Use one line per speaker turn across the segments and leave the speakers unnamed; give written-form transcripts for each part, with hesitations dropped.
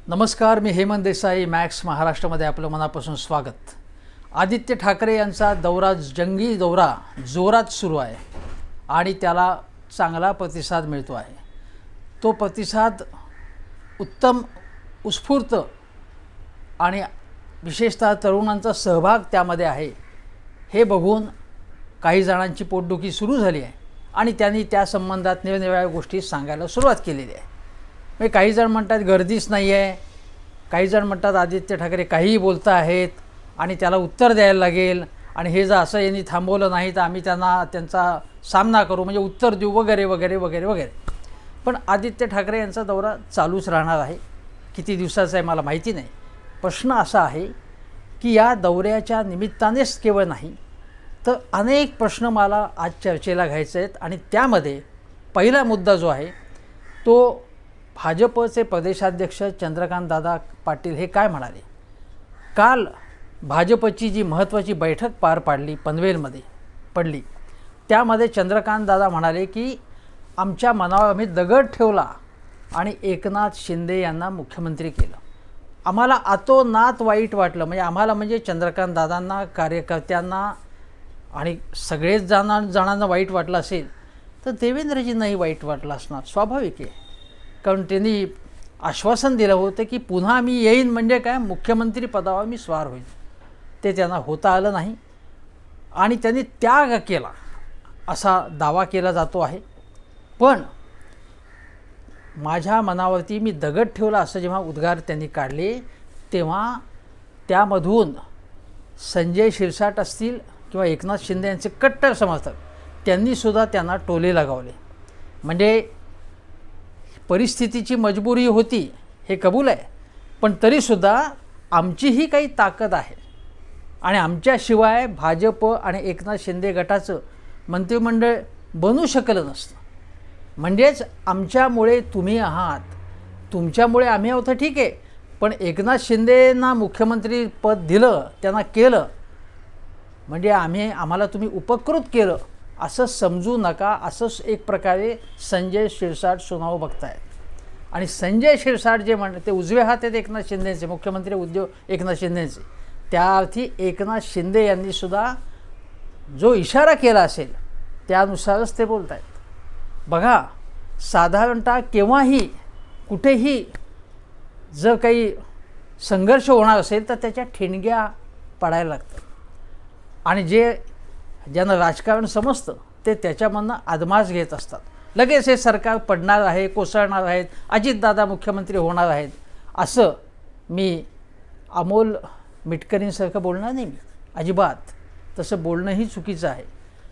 नमस्कार, मी हेमंत देसाई. मॅक्स महाराष्ट्रामध्ये आपलं मनापासून स्वागत. आदित्य ठाकरे यांचा जंगी दौरा जोरात सुरू आहे आणि त्याला चांगला प्रतिसाद मिळतो आहे. तो प्रतिसाद उत्तम, उत्स्फूर्त आणि विशेषतः तरुणांचा सहभाग त्यामध्ये आहे हे बघून काही जणांची पोटदुखी सुरू झाली आहे आणि त्यांनी त्या संबंधात निरनिराळ्या गोष्टी सांगायला सुरुवात केलेली आहे. म्हणजे काही जण म्हणतात गर्दीच नाही आहे, काही जण म्हणतात आदित्य ठाकरे काहीही बोलत आहेत आणि त्याला उत्तर द्यायला लागेल आणि हे जर असं यांनी थांबवलं नाही तर आम्ही त्यांचा सामना करू, म्हणजे उत्तर देऊ वगैरे वगैरे वगैरे वगैरे. पण आदित्य ठाकरे यांचा दौरा चालूच राहणार आहे. किती दिवसाचा आहे मला माहिती नाही. प्रश्न असा आहे की या दौऱ्याच्या निमित्तानेच केवळ नाही तर अनेक प्रश्न मला आज चर्चेला घ्यायचे आहेत आणि त्यामध्ये पहिला मुद्दा जो आहे तो भाजपचे प्रदेशाध्यक्ष चंद्रकांतदादा पाटील हे काय म्हणाले. काल भाजपची जी महत्त्वाची बैठक पार पनवेलमध्ये पडली त्यामध्ये चंद्रकांतदादा म्हणाले की आमच्या मनावर आम्ही दगड ठेवला आणि एकनाथ शिंदे यांना मुख्यमंत्री केलं. आम्हाला अतोनात वाईट वाटलं. आम्हाला म्हणजे चंद्रकांतदादांना, कार्यकर्त्यांना आणि सगळेच जणांना वाईट वाटलं असेल तर देवेंद्रजींनाही वाईट वाटलं असणार, स्वाभाविक आहे. कारण त्यांनी आश्वासन दिलं होतं की पुन्हा मी येईन, म्हणजे काय मुख्यमंत्री पदावर मी स्वार होईल. ते त्यांना होता आलं नाही आणि त्यांनी त्याग केला असा दावा केला जातो आहे. पण माझ्या मनावरती मी दगड ठेवला असं जेव्हा उद्गार त्यांनी काढले तेव्हा त्यामधून संजय शिरसाट असतील किंवा एकनाथ शिंदे यांचे कट्टर समर्थक त्यांनीसुद्धा त्यांना टोले लगावले. म्हणजे परिस्थितीची मजबुरी होती हे कबूल आहे, पण तरीसुद्धा आमचीही काही ताकद आहे आणि आमच्याशिवाय भाजप आणि एकनाथ शिंदे गटाचं मंत्रिमंडळ बनू शकलं नसतं. म्हणजेच आमच्यामुळे तुम्ही आहात, तुमच्यामुळे आम्ही आहोत ठीक आहे, पण एकनाथ शिंदेंना मुख्यमंत्री पद दिलं, त्यांना केलं म्हणजे आम्हाला तुम्ही उपकृत केलं असं समजू नका, असंच एक प्रकारे संजय शिरसाट सुनावं बघतायत. आणि संजय शिरसाट जे म्हणतात ते उजवे हात आहेत एकनाथ शिंदेचे, मुख्यमंत्री एकनाथ शिंदेचे. त्या अर्थी एकनाथ शिंदे यांनीसुद्धा जो इशारा केला असेल त्यानुसारच ते बोलत आहेत. बघा, साधारणतः केव्हाही कुठेही जर काही संघर्ष होणार असेल तर त्याच्या ठिणग्या पडायला लागतात आणि ज्यांना राजकारण समजतं ते त्याच्यामधनं आदमास घेत असतात. लगेच हे सरकार पडणार आहे, कोसळणार आहेत, अजितदादा मुख्यमंत्री होणार आहेत असं मी अमोल मिटकरींसारखं बोलणार नाही. मी अजिबात तसं बोलणंही चुकीचं आहे.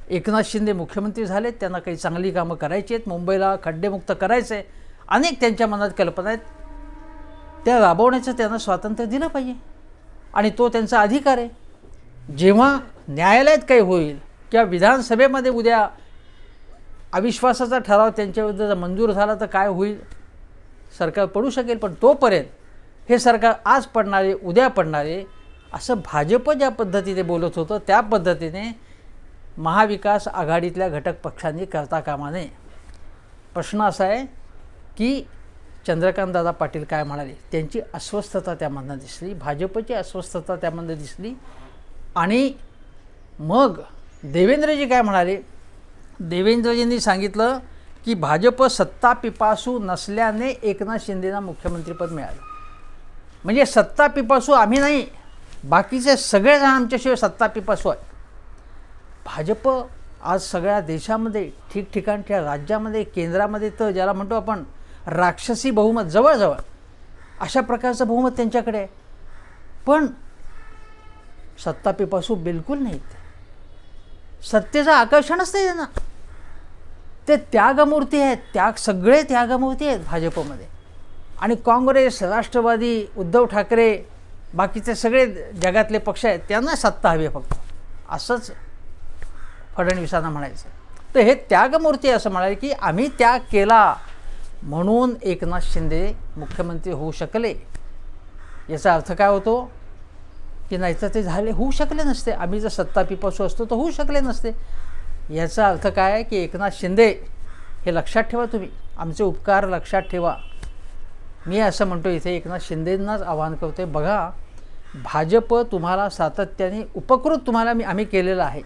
एकनाथ शिंदे मुख्यमंत्री झालेत, त्यांना काही चांगली कामं करायची आहेत, मुंबईला खड्डेमुक्त करायचं आहे, अनेक त्यांच्या मनात कल्पना आहेत, त्या राबवण्याचं त्यांना स्वातंत्र्य दिलं पाहिजे आणि तो त्यांचा अधिकार आहे. जेव्हा न्यायालयात काही होईल किंवा विधानसभेमध्ये उद्या अविश्वासाचा ठराव त्यांच्याविरुद्ध जर मंजूर झाला तर काय होईल, सरकार पडू शकेल. पण तोपर्यंत हे सरकार आज पडणारे, उद्या पडणारे असं भाजप ज्या पद्धतीने बोलत होतं त्या पद्धतीने महाविकास आघाडीतल्या घटक पक्षांनी करता कामा नये. प्रश्न असा आहे की चंद्रकांतदादा पाटील काय म्हणाले, त्यांची अस्वस्थता त्यामधनं दिसली, भाजपची अस्वस्थता त्यामध्ये दिसली. आणि मग देवेंद्रजी काय म्हणाले, देवेंद्रजींनी सांगितलं की भाजप सत्ता पिपासू नसल्याने एकनाथ शिंदेंना मुख्यमंत्रीपद मिळालं. म्हणजे सत्ता पिपासू आम्ही नाही, बाकीचे सगळेजण आमच्याशिवाय सत्ता पिपासू आहे. भाजप आज सगळ्या देशामध्ये, ठिकठिकाणच्या राज्यामध्ये, केंद्रामध्ये तर ज्याला म्हणतो आपण राक्षसी बहुमत, जवळजवळ अशा प्रकारचं बहुमत त्यांच्याकडे आहे. पण सत्ता पिपासू बिलकुल नाहीत. सत्तेचं आकर्षणच नाही त्यांना. ते त्यागमूर्ती आहेत, सगळे त्यागमूर्ती आहेत भाजपमध्ये. आणि काँग्रेस, राष्ट्रवादी, उद्धव ठाकरे, बाकीचे सगळे जगातले पक्ष आहेत त्यांना सत्ता हवी फक्त, असंच फडणवीसांना म्हणायचं. तर हे त्यागमूर्ती असं म्हणाले की आम्ही त्याग केला म्हणून एकनाथ शिंदे मुख्यमंत्री होऊ शकले. याचा अर्थ काय होतो की नाहीतर ते होऊ शकले नसते. आम्ही जर सत्ता पिपासू असतो तर होऊ शकले नसते. याचा अर्थ काय आहे की एकनाथ शिंदे हे लक्षात ठेवा, तुम्ही आमचे उपकार लक्षात ठेवा. मी असं म्हणतो इथे एकनाथ शिंदेंनाच आवाहन करतो आहे, बघा भाजप तुम्हाला सातत्याने उपकृत तुम्हाला आम्ही केलेलं आहे,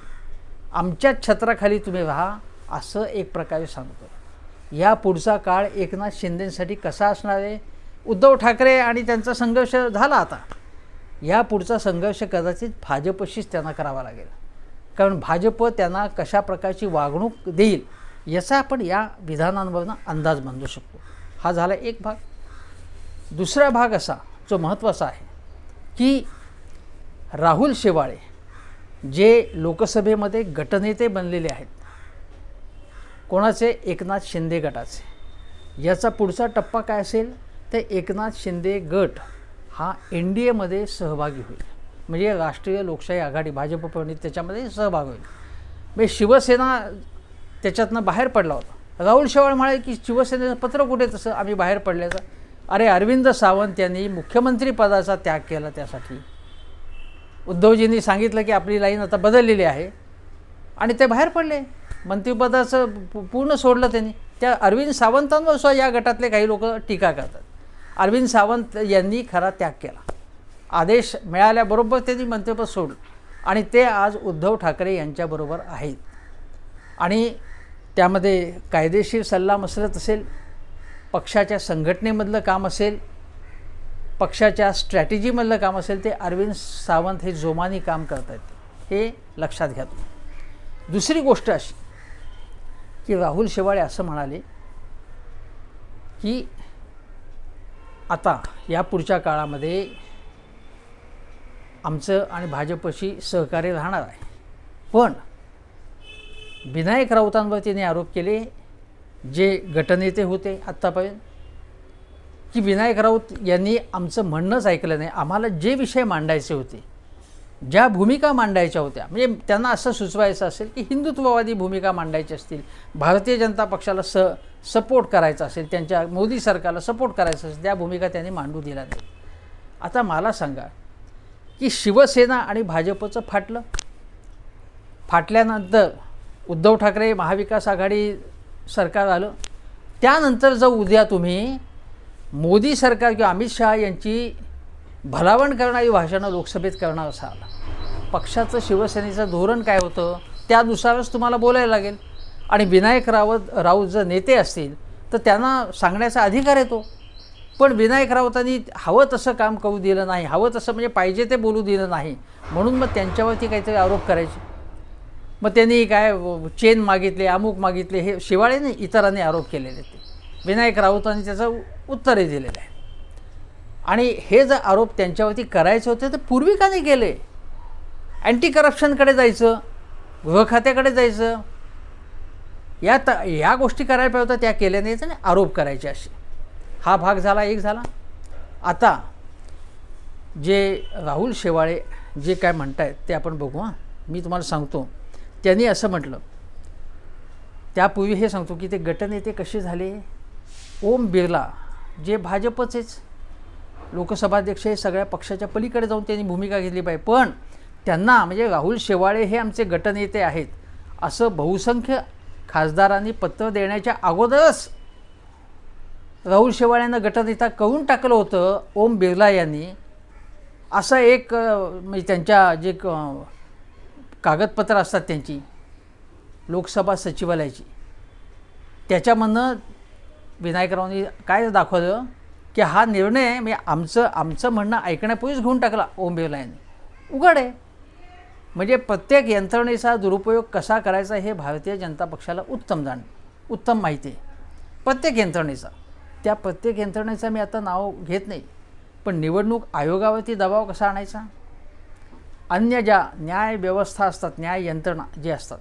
आमच्याच छत्राखाली तुम्ही राहा असं एक प्रकारे सांगतो. या पुढचा काळ एकनाथ शिंदेंसाठी कसा असणार आहे? उद्धव ठाकरे आणि त्यांचा संघर्ष झाला, आता या पुढचा संघर्ष कदाचित भाजपशीच त्यांना करावा लागेल, कारण भाजप त्यांना कशा प्रकारची वागणूक देईल याचा आपण या विधानांवरून अंदाज बांधू शकतो. हा झाला एक भाग. दुसरा भाग असा जो महत्त्वाचा आहे की राहुल शेवाळे जे लोकसभेमध्ये गटनेते बनलेले आहेत, कोणाचे? एकनाथ शिंदे गटाचे. याचा पुढचा टप्पा काय असेल तर एकनाथ शिंदे गट हा NDAमध्ये सहभागी होईल, म्हणजे राष्ट्रीय लोकशाही आघाडी भाजप प्रणित त्याच्यामध्ये सहभाग होईल. म्हणजे शिवसेना त्याच्यातनं बाहेर पडला होता. राहुल शेवाळे म्हणाले की शिवसेनेचं पत्र कुठे तसं आम्ही बाहेर पडल्याचं. अरे अरविंद सावंत यांनी मुख्यमंत्री पदाचा त्याग केला, त्यासाठी उद्धवजींनी सांगितलं की आपली लाईन आता बदललेली आहे आणि ते बाहेर पडले. मंत्रिपदाचं पूर्ण सोडलं त्यांनी. त्या अरविंद सावंतांवर सुद्धा या गटातले काही लोक टीका करतात. अरविंद सावंत यांनी खरा त्याग केला, आदेश मिळाल्याबरोबर त्यांनी मंत्रिपद सोडलं आणि ते आज उद्धव ठाकरे यांच्याबरोबर आहेत. आणि त्यामध्ये कायदेशीर सल्लामसलत असेल, पक्षाच्या संघटनेमधलं काम असेल, पक्षाच्या स्ट्रॅटेजीमधलं काम असेल, ते अरविंद सावंत हे जोमाने काम करत आहेत, हे लक्षात घ्या. दुसरी गोष्ट अशी की राहुल शेवाळे असं म्हणाले की आता या पुढच्या काळामध्ये आमचं आणि भाजपशी सहकार्य राहणार आहे. पण विनायक राऊतांवर तिने आरोप केले, जे गटनेते होते आत्तापर्यंत, की विनायक राऊत यांनी आमचं म्हणणंच ऐकलं नाही. आम्हाला जे विषय मांडायचे होते, ज्या भूमिका मांडायच्या होत्या, म्हणजे त्यांना असं सुचवायचं असेल की हिंदुत्ववादी भूमिका मांडायची असतील, भारतीय जनता पक्षाला सपोर्ट करायचा असेल, त्यांच्या मोदी सरकारला सपोर्ट करायचं असेल, त्या भूमिका त्यांनी मांडू दिल्या नाही. आता मला सांगा की शिवसेना आणि भाजपचं फाटल्यानंतर उद्धव ठाकरे महाविकास आघाडी सरकार आलं, त्यानंतर जर उद्या तुम्ही मोदी सरकार किंवा अमित शहा यांची भलावण करणारी भाषणं लोकसभेत करणार असाल, पक्षाचं शिवसेनेचं धोरण काय होतं त्यानुसारच तुम्हाला बोलायला लागेल. आणि विनायक राऊत जर नेते असतील तर त्यांना सांगण्याचा अधिकार येतो. पण विनायक राऊतांनी हवं तसं काम करू दिलं नाही, हवं तसं म्हणजे पाहिजे ते बोलू दिलं नाही, म्हणून मग त्यांच्यावरती काहीतरी आरोप करायचे. मग त्यांनी काय चेन मागितले, अमुक मागितले, हे शेवाळेने इतरांनी आरोप केलेले, ते विनायक राऊतांनी त्याचं उत्तरही दिलेलं आहे. आणि हे जर आरोप त्यांच्यावरती करायचे होते तर पूर्वी का नाही केले? अँटी करप्शनकडे जायचं, गृहखात्याकडे जायचं, या गोष्टी करायला पाहिजे होत्या, त्या केल्या नाहीत आणि आरोप करायचे असे. हा भाग झाला, एक झाला. आता जे राहुल शेवाळे जे काय म्हणतायत ते आपण बघू. हां, मी तुम्हाला सांगतो त्यांनी असं म्हटलं. त्यापूर्वी हे सांगतो की ते गटनेते कसे झाले. ओम बिर्ला जे भाजपचेच लोकसभाध्यक्ष, हे सगळ्या पक्षाच्या पलीकडे जाऊन त्यांनी भूमिका घेतली पाहिजे, पण त्यांना म्हणजे राहुल शेवाळे हे आमचे गटनेते आहेत असं बहुसंख्य खासदारांनी पत्र देण्याच्या अगोदरच राहुल शेवाळ्यांना गटनेता करून टाकलं होतं. ओम बिर्ला यांनी असं एक म्हणजे त्यांच्या जे कागदपत्र असतात त्यांची लोकसभा सचिवालयाची, त्याच्यामधनं विनायकरावांनी काय दाखवलं की हा निर्णय म्हणजे आमचं म्हणणं ऐकण्यापूर्वीच घेऊन टाकला ओम बिर्ला यांनी. उघड आहे. म्हणजे प्रत्येक यंत्रणेचा दुरुपयोग कसा करायचा हे भारतीय जनता पक्षाला उत्तम माहिती आहे, प्रत्येक यंत्रणेचा. त्या प्रत्येक यंत्रणेचा मी आता नाव घेत नाही, पण निवडणूक आयोगावरती दबाव कसा आणायचा, अन्य ज्या न्याय व्यवस्था असतात, न्याय यंत्रणा जे असतात,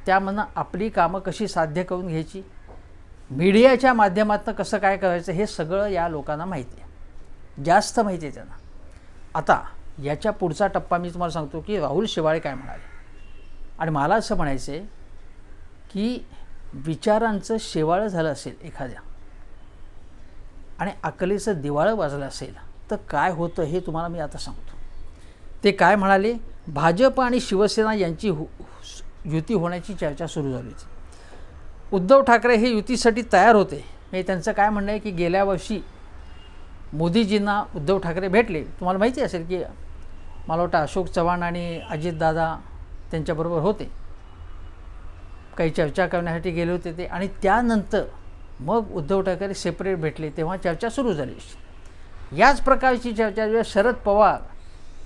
त्यामधनं आपली कामं कशी साध्य करून घ्यायची, मीडियाच्या माध्यमातून कसं काय करायचं, हे सगळं या लोकांना माहिती आहे, जास्त माहिती आहे त्यांना. आता याच्या पुढचा टप्पा मी तुम्हाला सांगतो की राहुल शेवाळे काय म्हणाले. आणि मला असं म्हणायचं आहे की विचारांचं शेवाळं झालं असेल एखाद्या आणि अकलेचं दिवाळं वाजलं असेल तर काय होतं हे तुम्हाला मी आता सांगतो. ते काय म्हणाले. भाजप आणि शिवसेना यांची युती होण्याची चर्चा सुरू झाली होती. उद्धव ठाकरे हे युतीसाठी तयार होते. म्हणजे त्यांचं काय म्हणणं आहे की गेल्या वर्षी मोदीजींना उद्धव ठाकरे भेटले. तुम्हाला माहिती असेल की मला वाटतं अशोक चव्हाण आणि अजितदादा त्यांच्याबरोबर होते, काही चर्चा करण्यासाठी गेले होते ते. आणि त्यानंतर मग उद्धव ठाकरे सेपरेट भेटले, तेव्हा चर्चा सुरू झाली. याच प्रकारची चर्चा जेव्हा शरद पवार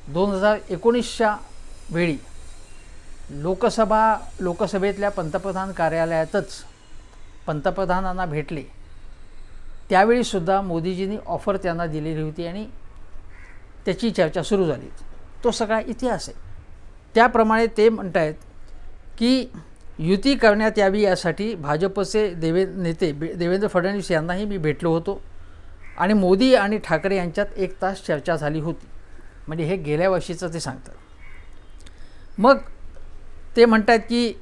2019च्या वेळी लोकसभेतल्या पंतप्रधान कार्यालयातच पंतप्रधानांना भेटले, त्यावेळीसुद्धा मोदीजींनी ऑफर त्यांना दिलेली होती आणि त्याची चर्चा सुरू झाली. तो सगळा इतिहास आहे. त्याप्रमाणे ते म्हणत आहेत की युती करण्यात यावी यासाठी भाजपचे नेते देवेंद्र फडणवीस यांनाही मी भेटलो होतो आणि मोदी आणि ठाकरे यांच्यात 1 तास चर्चा झाली होती. म्हणजे हे गेल्या वर्षीचं ते सांगतात. मग ते म्हणतात की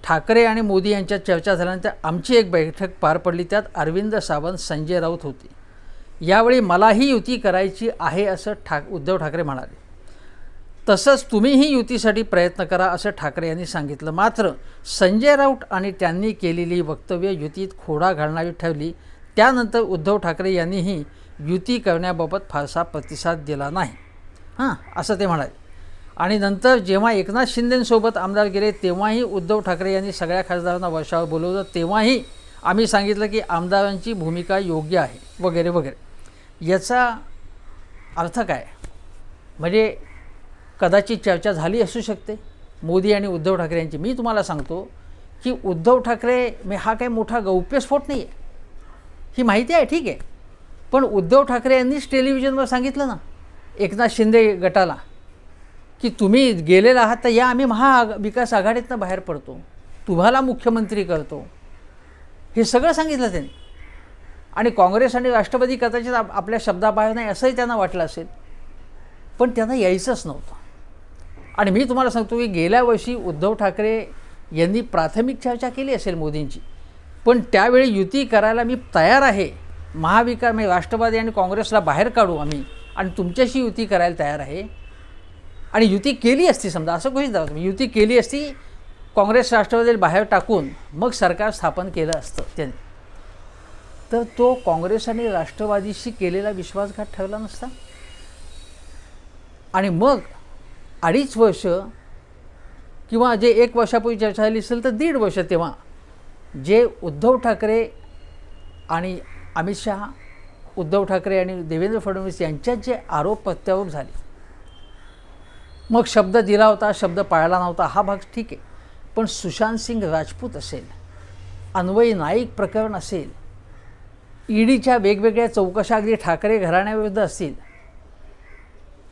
ठाकरे आणि मोदी यांच्यात चर्चा झाल्यानंतर आमची एक बैठक पार पडली, त्यात अरविंद सावंत, संजय राऊत होते. यावेळी मलाही युती करायची आहे असं उद्धव ठाकरे म्हणाले. तसंच तुम्हीही युतीसाठी प्रयत्न करा असं ठाकरे यांनी सांगितलं. मात्र संजय राऊत आणि त्यांनी केलेली वक्तव्य युतीत खोडा घालणारी ठरली. त्यानंतर उद्धव ठाकरे यांनीही युती करण्याबाबत फारसा प्रतिसाद दिला नाही, असं ते म्हणाले. आणि नंतर जेव्हा एकनाथ शिंदेंसोबत आमदार गेले तेव्हाही उद्धव ठाकरे यांनी सगळ्या खासदारांना वर्षावर बोलवलं, तेव्हाही आम्ही सांगितलं की आमदारांची भूमिका योग्य आहे वगैरे वगैरे. याचा अर्थ काय? म्हणजे कदाचित चर्चा झाली असू शकते मोदी आणि उद्धव ठाकरे यांची. मी तुम्हाला सांगतो की उद्धव ठाकरे हा काही मोठा गौप्यस्फोट नाही आहे, ही माहिती आहे, ठीक आहे. पण उद्धव ठाकरे यांनीच टेलिव्हिजनवर सांगितलं ना एकनाथ शिंदे गटाला की तुम्ही गेलेला आहात तर या, आम्ही महाविकास आघाडीतनं बाहेर पडतो, तुम्हाला मुख्यमंत्री करतो, हे सगळं सांगितलं त्यांनी. आणि काँग्रेस आणि राष्ट्रवादी कदाचित आपल्या शब्दाबाहेर नाही असंही त्यांना वाटलं असेल, पण त्यांना यायचंच नव्हतं. आणि मी तुम्हाला सांगतो की गेल्या वर्षी उद्धव ठाकरे यांनी प्राथमिक चर्चा केली असेल मोदींची, पण त्यावेळी युती करायला मी तयार आहे, महाविकास म्हणजे राष्ट्रवादी आणि काँग्रेसला बाहेर काढू आम्ही आणि तुमच्याशी युती करायला तयार आहे. आणि युती केली असती, समजा असं गृहीत धरा तुम्ही, युती केली असती, काँग्रेस राष्ट्रवादीला बाहेर टाकून मग सरकार स्थापन केलं असतं त्याने, तर तो काँग्रेस आणि राष्ट्रवादीशी केलेला विश्वासघात ठरला नसता. आणि मग 2.5 वर्ष किंवा जे 1 वर्षापूर्वी चर्चा झाली असेल तर 1.5 वर्ष, तेव्हा जे उद्धव ठाकरे आणि अमित शहा, उद्धव ठाकरे आणि देवेंद्र फडणवीस यांच्यात जे आरोप प्रत्यारोप झाले, मग शब्द दिला होता, शब्द पाळला नव्हता, हा भाग ठीक आहे. पण सुशांत सिंग राजपूत असेल, अन्वय नाईक प्रकरण असेल, ईडीच्या वेगवेगळ्या चौकशा अगदी ठाकरे घराण्याविरुद्ध असतील,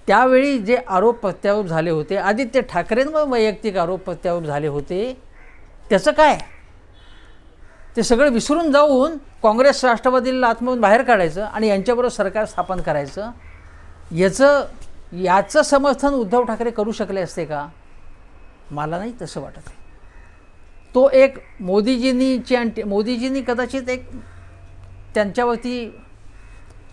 त्यावेळी जे आरोप प्रत्यारोप झाले होते, आदित्य ठाकरेंवर वैयक्तिक आरोप प्रत्यारोप झाले होते, त्याचं काय? ते सगळं विसरून जाऊन काँग्रेस राष्ट्रवादीला आतमधून बाहेर काढायचं आणि यांच्याबरोबर सरकार स्थापन करायचं, याचं समर्थन उद्धव ठाकरे करू शकले असते का? मला नाही तसं वाटत. तो एक मोदीजींनी कदाचित एक त्यांच्यावरती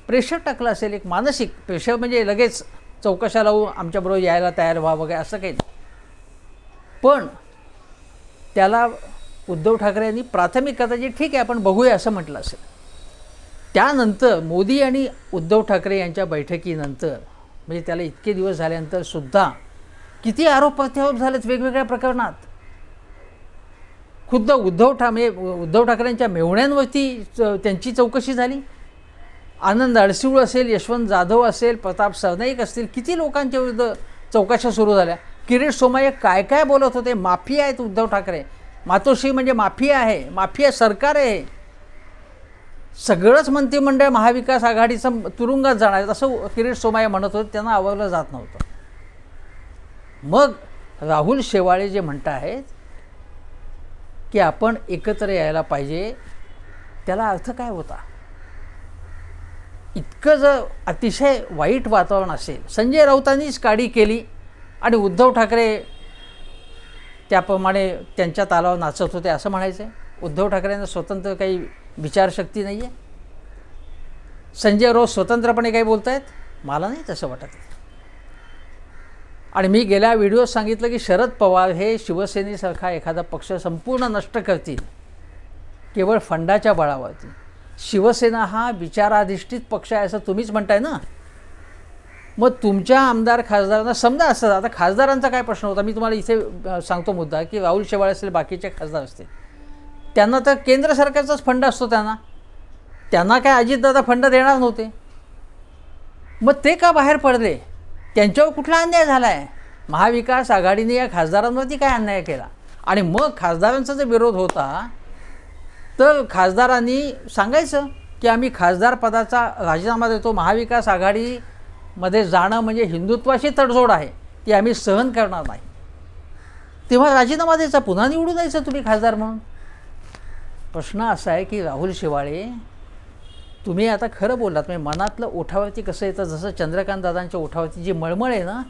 प्रेशर टाकलं असेल, एक मानसिक प्रेशर, म्हणजे लगेच चौकशा लावून आमच्याबरोबर यायला तयार व्हा वगैरे असं काही नाही. पण त्याला उद्धव ठाकरे यांनी प्राथमिक कदाचित ठीक आहे आपण बघूया असं म्हटलं असेल. त्यानंतर मोदी आणि उद्धव ठाकरे यांच्या बैठकीनंतर, म्हणजे त्याला इतके दिवस झाल्यानंतर सुद्धा किती आरोप प्रत्यारोप झालेत वेगवेगळ्या प्रकरणात. खुद्द उद्धव ठाकरेंच्या मेव्हण्यांवरती त्यांची चौकशी झाली. आनंद अडसूळ असेल, यशवंत जाधव असेल, प्रताप सरनाईक असतील, किती लोकांच्या विरुद्ध चौकशा सुरू झाल्या. किरीट सोमय्या काय काय बोलत होते, माफिया आहेत उद्धव ठाकरे, मातोश्री म्हणजे माफिया आहे, माफिया सरकार आहे, सगळंच मंत्रिमंडळ महाविकास आघाडीचं तुरुंगात जाणार असं किरीट सोमय्या म्हणत होते, त्यांना आवरलं जात नव्हतं. मग राहुल शेवाळे जे म्हणत आहेत की आपण एकत्र यायला पाहिजे, त्याला अर्थ काय होता? इतकं जर अतिशय वाईट वातावरण असेल, संजय राऊतांनीच काडी केली आणि उद्धव ठाकरे त्याप्रमाणे त्यांच्या तालावर नाचत होते असं म्हणायचं आहे? उद्धव ठाकरेंना स्वतंत्र काही विचारशक्ती नाही आहे? संजय राऊत स्वतंत्रपणे काही बोलत आहेत? मला नाही तसं वाटत. आणि मी गेल्या व्हिडिओत सांगितलं की शरद पवार हे शिवसेनेसारखा एखादा पक्ष संपूर्ण नष्ट करतील केवळ फंडाच्या बळावरती. शिवसेना हा विचाराधिष्ठित पक्ष आहे असं तुम्हीच म्हणताय ना. मग तुमच्या आमदार खासदारांना समजा असतं, आता खासदारांचा काय प्रश्न होता, मी तुम्हाला इथे सांगतो मुद्दा, की राहुल शेवाळे असतील, बाकीचे खासदार असतील, त्यांना तर केंद्र सरकारचाच फंड असतो, त्यांना काय अजितदादा फंड देणार नव्हते. मग ते का बाहेर पडले? त्यांच्यावर कुठला अन्याय झाला आहे? महाविकास आघाडीने या खासदारांवरती काय अन्याय केला? आणि मग खासदारांचा जर विरोध होता तर खासदारांनी सांगायचं की आम्ही खासदार पदाचा राजीनामा देतो, महाविकास आघाडीमध्ये जाणं म्हणजे हिंदुत्वाशी तडजोड आहे, ती आम्ही सहन करणार नाही. तेव्हा राजीनामा द्यायचा, पुन्हा निवडून यायचं तुम्ही खासदार म्हणून. प्रश्न असा आहे की राहुल शेवाळे, तुम्ही आता खरं बोललात, म्हणजे मनातलं ओठावरती कसं येतं, जसं चंद्रकांत दादांच्या ओठावरती जी मळमळ आहे ना,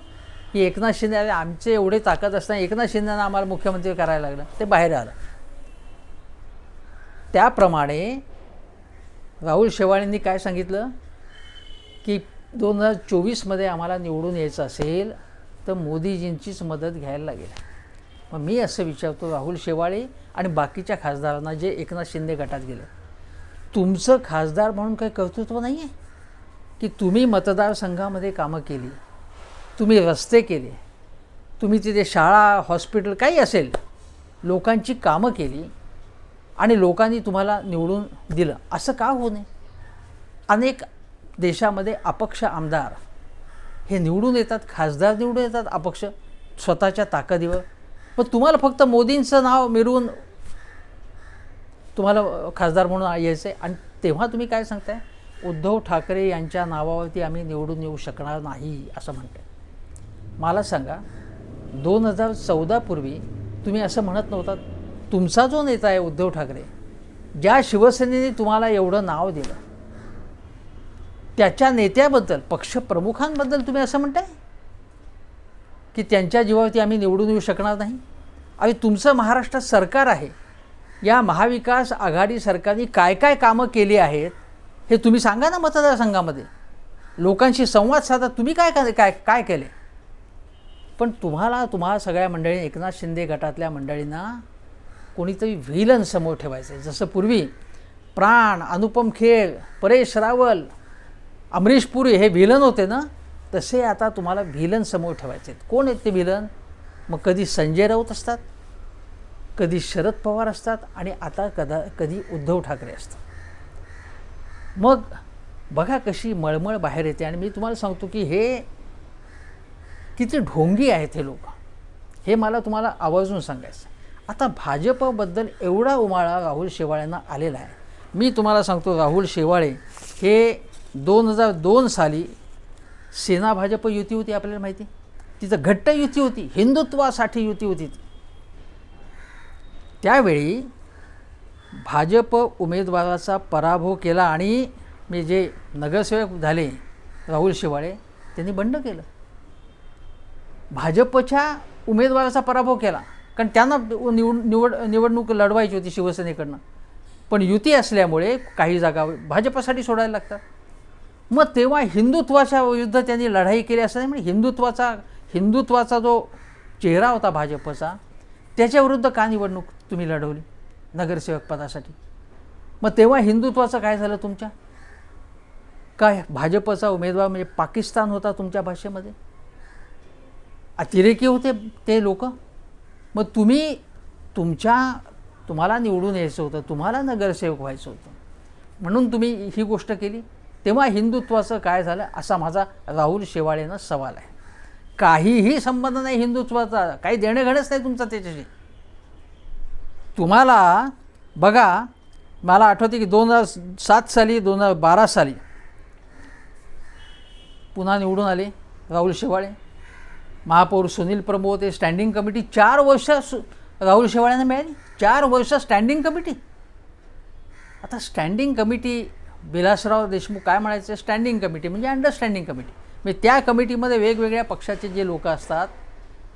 की एकनाथ शिंदे आमचे एवढे ताकद असताना एकनाथ शिंदेंना आम्हाला मुख्यमंत्री करायला लागलं, ते बाहेर आलं. त्याप्रमाणे राहुल शेवाळेंनी काय सांगितलं की 2024मध्ये आम्हाला निवडून यायचं असेल तर मोदीजींचीच मदत घ्यायला लागेल. मग मी असं विचारतो राहुल शेवाळे आणि बाकीच्या खासदारांना जे एकनाथ शिंदे गटात गेले, तुमचं खासदार म्हणून काही कर्तृत्व नाही आहे की तुम्ही मतदारसंघामध्ये कामं केली, तुम्ही रस्ते केले, तुम्ही तिथे शाळा, हॉस्पिटल काही असेल, लोकांची कामं केली आणि लोकांनी तुम्हाला निवडून दिलं, असं का होऊ नये? अनेक देशामध्ये अपक्ष आमदार हे निवडून येतात, खासदार निवडून येतात अपक्ष स्वतःच्या ताकदीवर. पण तुम्हाला फक्त मोदींचं नाव मिरवून तुम्हाला खासदार म्हणून यायचं आहे. आणि तेव्हा तुम्ही काय सांगताय? उद्धव ठाकरे यांच्या नावावरती आम्ही निवडून येऊ शकणार नाही असं म्हणताय. मला सांगा, 2014 पूर्वी तुम्ही असं म्हणत नव्हता? तुमचा जो नेता आहे उद्धव ठाकरे, ज्या शिवसेनेने तुम्हाला एवढं नाव दिलं, त्याच्या नेत्याबद्दल, पक्षप्रमुखांबद्दल तुम्ही असं म्हणताय की त्यांच्या जीवावरती आम्ही निवडून येऊ शकणार नाही? आणि तुमचं महाराष्ट्रात सरकार आहे, या महाविकास आघाडी सरकारने काय काय कामं केली आहेत हे तुम्ही सांगा ना. मतदारसंघामध्ये लोकांशी संवाद साधा, तुम्ही काय काय काय केले? पण तुम्हाला सगळ्या मंडळी, एकनाथ शिंदे गटातल्या मंडळींना कोणीतरी व्हिलन समोर ठेवायचं आहे. जसं पूर्वी प्राण, अनुपम खेर, परेश रावल, अमरीश पुरी हे व्हिलन होते ना, तसे आता तुम्हाला व्हिलन समोर ठेवायचे आहेत. कोण आहेत ते व्हिलन? मग कधी संजय राऊत असतात, कधी शरद पवार असतात आणि आता कधी उद्धव ठाकरे असतात. मग बघा कशी मळमळ बाहेर येते. आणि मी तुम्हाला सांगतो की हे किती ढोंगी आहेत हे लोक, हे मला तुम्हाला आवर्जून सांगायचं. आता भाजपबद्दल एवढा उमाळा राहुल शेवाळेंना आलेला आहे. मी तुम्हाला सांगतो, राहुल शेवाळे हे 2002 साली सेना भाजप युती होती, आपल्याला माहिती, तिथं घट्ट युती होती, हिंदुत्वासाठी युती होती. त्यावेळी भाजप उमेदवाराचा पराभव केला आणि मी जे नगरसेवक झाले राहुल शेवाळे, त्यांनी बंड केलं. भाजपच्या उमेदवाराचा पराभव केला, कारण त्यांना निवडणूक लढवायची होती शिवसेनेकडनं, पण युती असल्यामुळे काही जागा भाजपसाठी सोडायला लागतात. मग तेव्हा हिंदुत्वाच्या विरुद्ध त्यांनी लढाई केली असं नाही, म्हणजे हिंदुत्वाचा जो चेहरा होता भाजपचा, त्याच्याविरुद्ध का निवडणूक तुम्ही लढवली नगरसेवक पदासाठी? मग तेव्हा हिंदुत्वाचं काय झालं तुमच्या? काय भाजपचा उमेदवार म्हणजे पाकिस्तान होता तुमच्या भाषेमध्ये? अतिरेकी होते ते लोक. मग तुम्हाला निवडून यायचं होतं, तुम्हाला नगरसेवक व्हायचं होतं, म्हणून तुम्ही ही गोष्ट केली. तेव्हा हिंदुत्वाचं काय झालं असा माझा राहुल शेवाळेंना सवाल आहे. काहीही संबंध नाही हिंदुत्वाचा, काही देणंघेणंच नाही तुमचं त्याच्याशी. तुम्हाला बघा, मला आठवते की 2007 साली 2012 साली पुन्हा निवडून आले राहुल शेवाळे. महापौर सुनील प्रभू ते स्टँडिंग कमिटी 4 वर्ष राहुल शेवाळ्यांना मिळाली, 4 वर्ष स्टँडिंग कमिटी. आता स्टँडिंग कमिटी, विलासराव देशमुख काय म्हणायचे, स्टँडिंग कमिटी म्हणजे अंडरस्टँडिंग कमिटी, म्हणजे त्या कमिटीमध्ये वेगवेगळ्या पक्षाचे जे लोक असतात,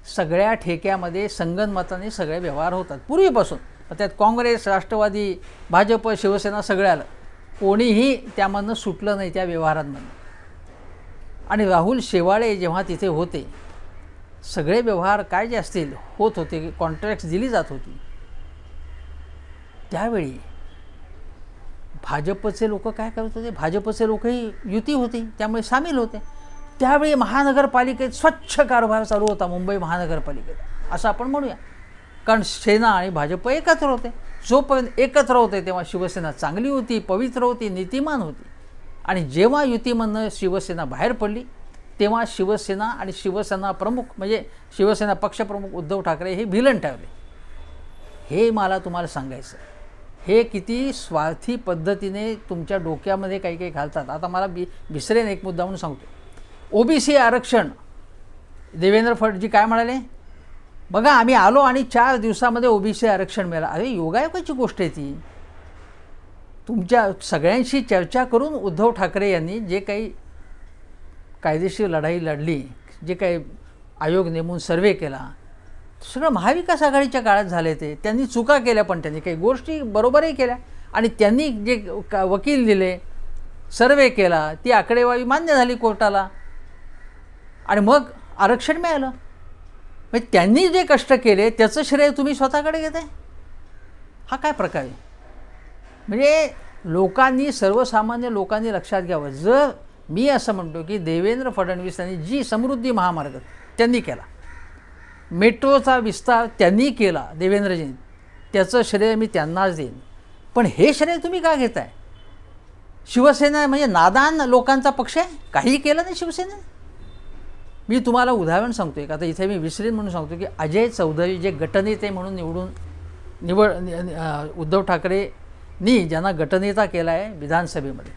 सगळ्या ठेक्यामध्ये संगनमताने सगळे व्यवहार होतात पूर्वीपासून. त्यात काँग्रेस, राष्ट्रवादी, भाजप, शिवसेना सगळं आलं, कोणीही त्यामधनं सुटलं नाही त्या व्यवहारांमधून. आणि राहुल शेवाळे जेव्हा तिथे होते, सगळे व्यवहार काय जे असतील होत होते, कॉन्ट्रॅक्ट्स दिली जात होती. त्यावेळी भाजपचे लोक काय करत होते, भाजपचे लोकही युती होती त्यामुळे सामील होते. त्यावेळी महानगरपालिकेत स्वच्छ कारभार चालू होता मुंबई महानगरपालिकेत असं आपण म्हणूया, कारण सेना आणि भाजप एकत्र होते. जोपर्यंत एकत्र होते तेव्हा शिवसेना चांगली होती, पवित्र होती, नीतिमान होती. आणि जेव्हा युतीमधनं शिवसेना बाहेर पडली तेव्हा शिवसेना आणि शिवसेना प्रमुख म्हणजे शिवसेना पक्षप्रमुख उद्धव ठाकरे हे व्हिलन ठरले. हे मला तुम्हाला सांगायचं, हे किती स्वार्थी पद्धतीने तुमच्या डोक्यामध्ये काही काही घालतात. आता मला विसरेन एक मुद्दा म्हणून सांगतो. ओबीसी आरक्षण देवेंद्र फडणवीस काय म्हणाले, बघा आम्ही आलो आणि 4 दिवसामध्ये ओबीसी आरक्षण मिळालं. अरे योगायोगाची गोष्ट आहे ती. तुमच्या सगळ्यांशी चर्चा करून उद्धव ठाकरे यांनी जे काही कायदेशीर लढाई लढली, जे काही आयोग नेमून सर्वे केला, सगळं महाविकास आघाडीच्या काळात झाले. ते त्यांनी चुका केल्या पण त्यांनी काही गोष्टी बरोबरही केल्या. आणि त्यांनी जे वकील दिले, सर्वे केला, ती आकडेवारी मान्य झाली कोर्टाला आणि मग आरक्षण मिळालं. म्हणजे त्यांनी जे कष्ट केले त्याचं श्रेय तुम्ही स्वतःकडे घेताय. हा काय प्रकार आहे? म्हणजे लोकांनी, सर्वसामान्य लोकांनी लक्षात घ्यावं. जर मी असं म्हणतो की देवेंद्र फडणवीसांनी जी समृद्धी महामार्ग त्यांनी केला, मेट्रोचा विस्तार त्यांनी केला देवेंद्रजींनी, त्याचं श्रेय मी त्यांनाच देईन. पण हे श्रेय तुम्ही का घेताय? शिवसेना म्हणजे नादान लोकांचा पक्ष आहे, काहीही केलं नाही शिवसेनेने. मी तुम्हाला उदाहरण सांगतो एक, आता इथे मी विसरीन म्हणून सांगतो की अजय चौधरी जे गटनेते म्हणून उद्धव ठाकरेंनी ज्यांना गटनेता केला आहे विधानसभेमध्ये,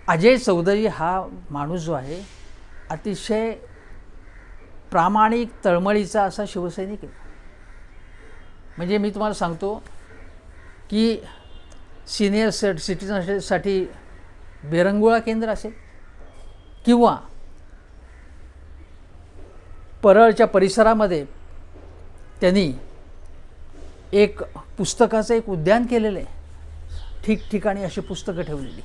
अजय चौधरी हा माणूस जो आहे अतिशय प्रामाणिक तळमळीचा असा शिवसैनिक आहे. म्हणजे मी तुम्हाला सांगतो की सिनियर सिटिझनसाठी बेरंगुळा केंद्र असेल किंवा परळच्या परिसरामध्ये त्यांनी एक पुस्तकाचं एक उद्यान केलेलं आहे. ठिकठिकाणी अशी पुस्तकं ठेवलेली.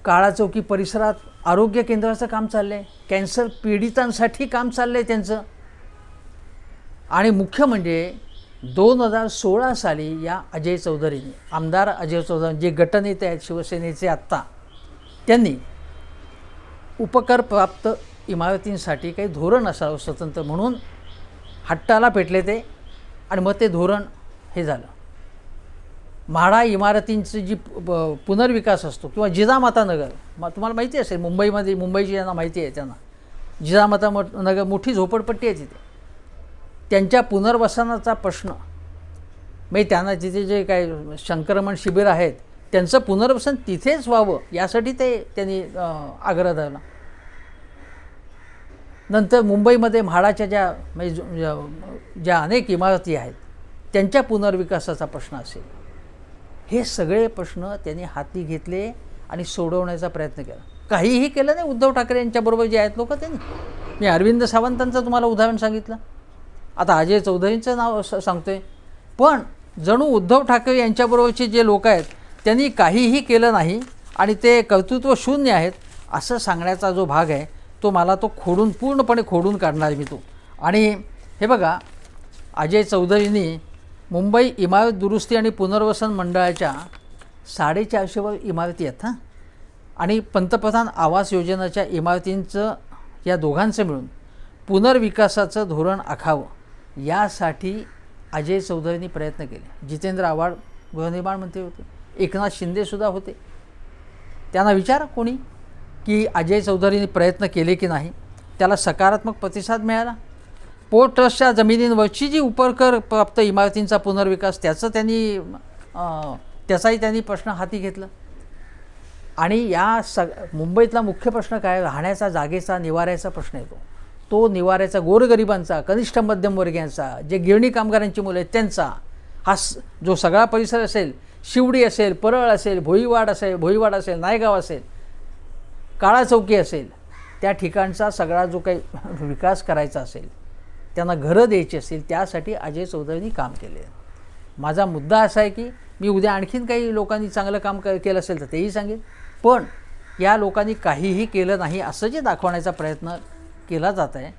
काळाचौकी परिसरात आरोग्य केंद्राचं काम चाललं आहे, कॅन्सर पीडितांसाठी काम चाललं आहे त्यांचं. आणि मुख्य म्हणजे 2016 साली या अजय चौधरीने, आमदार अजय चौधरी जे गटनेते आहेत शिवसेनेचे आत्ता, त्यांनी उपकरप्राप्त इमारतींसाठी काही धोरण असावं स्वतंत्र म्हणून हट्टाला पेटले ते. आणि मग ते धोरण हे झालं. म्हाडा इमारतींची जी पुनर्विकास असतो किंवा जिजामाता नगर, तुम्हाला माहिती असेल मुंबईमध्ये, मुंबईची ज्यांना माहिती आहे त्यांना जिजामाता नगर मोठी झोपडपट्टी आहे तिथे. त्यांच्या पुनर्वसनाचा प्रश्न म्हणजे त्यांना तिथे जे काय संक्रमण शिबिर आहेत त्यांचं पुनर्वसन तिथेच व्हावं यासाठी त्यांनी आग्रह धरला. नंतर मुंबईमध्ये म्हाडाच्या ज्या अनेक इमारती आहेत त्यांच्या पुनर्विकासाचा प्रश्न असेल, हे सगळे प्रश्न त्यांनी हाती घेतले आणि सोडवण्याचा प्रयत्न केला. काहीही केलं नाही उद्धव ठाकरे यांच्याबरोबर जे आहेत लोक त्यांनी. मी अरविंद सावंतांचं तुम्हाला उदाहरण सांगितलं, आता अजय चौधरींचं नाव सांगतोय. पण जणू उद्धव ठाकरे यांच्याबरोबरचे जे लोक आहेत त्यांनी काहीही केलं नाही आणि ते कर्तृत्व शून्य आहेत असं सांगण्याचा जो भाग आहे तो मला पूर्णपणे खोडून काढणार मी तो. आणि हे बघा, अजय चौधरींनी मुंबई इमारत दुरुस्ती आणि पुनर्वसन मंडळाच्या 450 इमारती आहेत हां, आणि पंतप्रधान आवास योजनेच्या इमारतींचं या दोघांचं मिळून पुनर्विकासाचं धोरण आखावं यासाठी अजय चौधरींनी प्रयत्न केले. जितेंद्र आव्हाड गृहनिर्माण मंत्री होते, एकनाथ शिंदेसुद्धा होते. त्यांना विचारा कोणी की अजय चौधरींनी प्रयत्न केले की नाही. त्याला सकारात्मक प्रतिसाद मिळाला. पोर्ट ट्रस्टच्या जमिनींवरची जी उपकर प्राप्त इमारतींचा पुनर्विकास त्याचाही त्यांनी प्रश्न हाती घेतला. आणि या मुंबईतला मुख्य प्रश्न काय, राहण्याचा जागेचा निवाऱ्याचा प्रश्न येतो. तो निवाऱ्याचा गोरगरिबांचा, कनिष्ठ मध्यमवर्गीयांचा, जे गिरणी कामगारांची मुलं आहेत त्यांचा हा जो सगळा परिसर असेल, शिवडी असेल, परळ असेल, भोईवाड असेल, नायगाव असेल, काळाचौकी असेल, त्या ठिकाणचा सगळा जो काही विकास करायचा असेल, त्यांना घरं द्यायची असतील, त्यासाठी अजय चौधरींनी काम केले. माझा मुद्दा असा आहे की मी उद्या आणखीन काही लोकांनी चांगलं काम केलं असेल तर तेही सांगेन, पण या लोकांनी काहीही केलं नाही असं जे दाखवण्याचा प्रयत्न केला जात आहे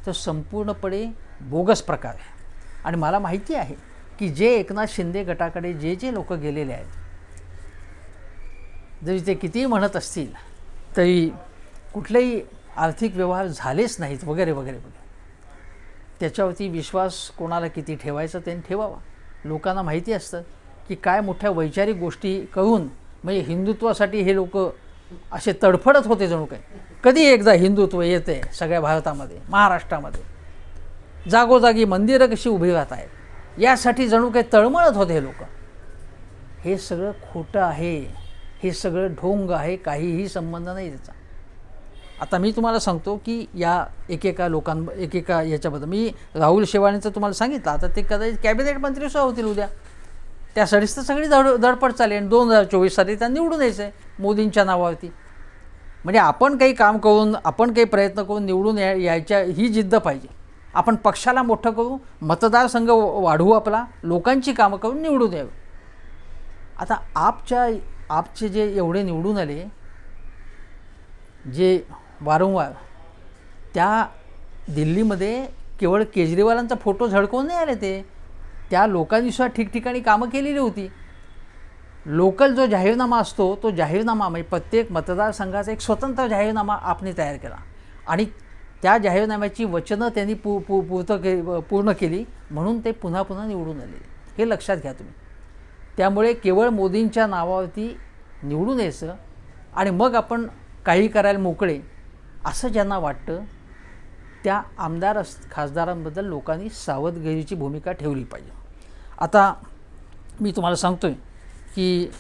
तो संपूर्णपणे बोगस प्रकार आहे. आणि मला माहिती आहे की जे एकनाथ शिंदे गटाकडे जे जे लोक गेलेले आहेत, जरी ते कितीही म्हणत असतील तरी कुठलेही आर्थिक व्यवहार झालेच नाहीत वगैरे वगैरे वगैरे, त्याच्यावरती विश्वास कोणाला किती ठेवायचा त्यांनी ठेवावा. लोकांना माहिती असतं की काय मोठ्या वैचारिक गोष्टी करून म्हणजे हिंदुत्वासाठी हे लोक असे तडफडत होते जणू काय. कधी एकदा हिंदुत्व येते सगळ्या भारतामध्ये, महाराष्ट्रामध्ये जागोजागी मंदिरं कशी उभी राहत आहेत यासाठी जणू काही तळमळत होते हे लोक. हे सगळं खोटं आहे, हे सगळं ढोंग आहे, काहीही संबंध नाही त्याचा. आता मी तुम्हाला सांगतो की या एकेका याच्याबद्दल मी राहुल शेवाणेचं तुम्हाला सांगितलं. आता ते कदाचित कॅबिनेट मंत्रीसुद्धा होतील उद्या, त्यासाठीच तर सगळी धडपड चालली आणि 2024 साली त्यांना निवडून यायचं आहे मोदींच्या नावावरती. म्हणजे आपण काही काम करून, आपण काही प्रयत्न करून निवडून यायच्या ही जिद्द पाहिजे. आपण पक्षाला मोठं करू, मतदारसंघ वाढवू, आपला लोकांची कामं करून निवडून यावं. आता आपचे जे एवढे निवडून आले, जे वारंवार त्या दिल्लीमध्ये केवळ केजरीवालांचा फोटो झळकवून नाही आले, ते त्या लोकांनीसुद्धा ठिकठिकाणी कामं केलेली होती. लोकल जो जाहीरनामा असतो तो जाहीरनामा म्हणजे प्रत्येक मतदारसंघाचा एक स्वतंत्र जाहीरनामा आपने तयार केला आणि त्या जाहीरनाम्याची वचनं त्यांनी पूर्ण केली, म्हणून ते पुन्हा पुन्हा निवडून आले. हे लक्षात घ्या तुम्ही. त्यामुळे केवळ मोदींच्या नावावरती निवडून यायचं आणि मग आपण काही करायला मोकळे असं ज्यांना वाटतं त्या आमदार खासदारांबद्दल लोकांनी सावधगिरीची भूमिका ठेवली पाहिजे. आता मी तुम्हाला सांगतो आहे की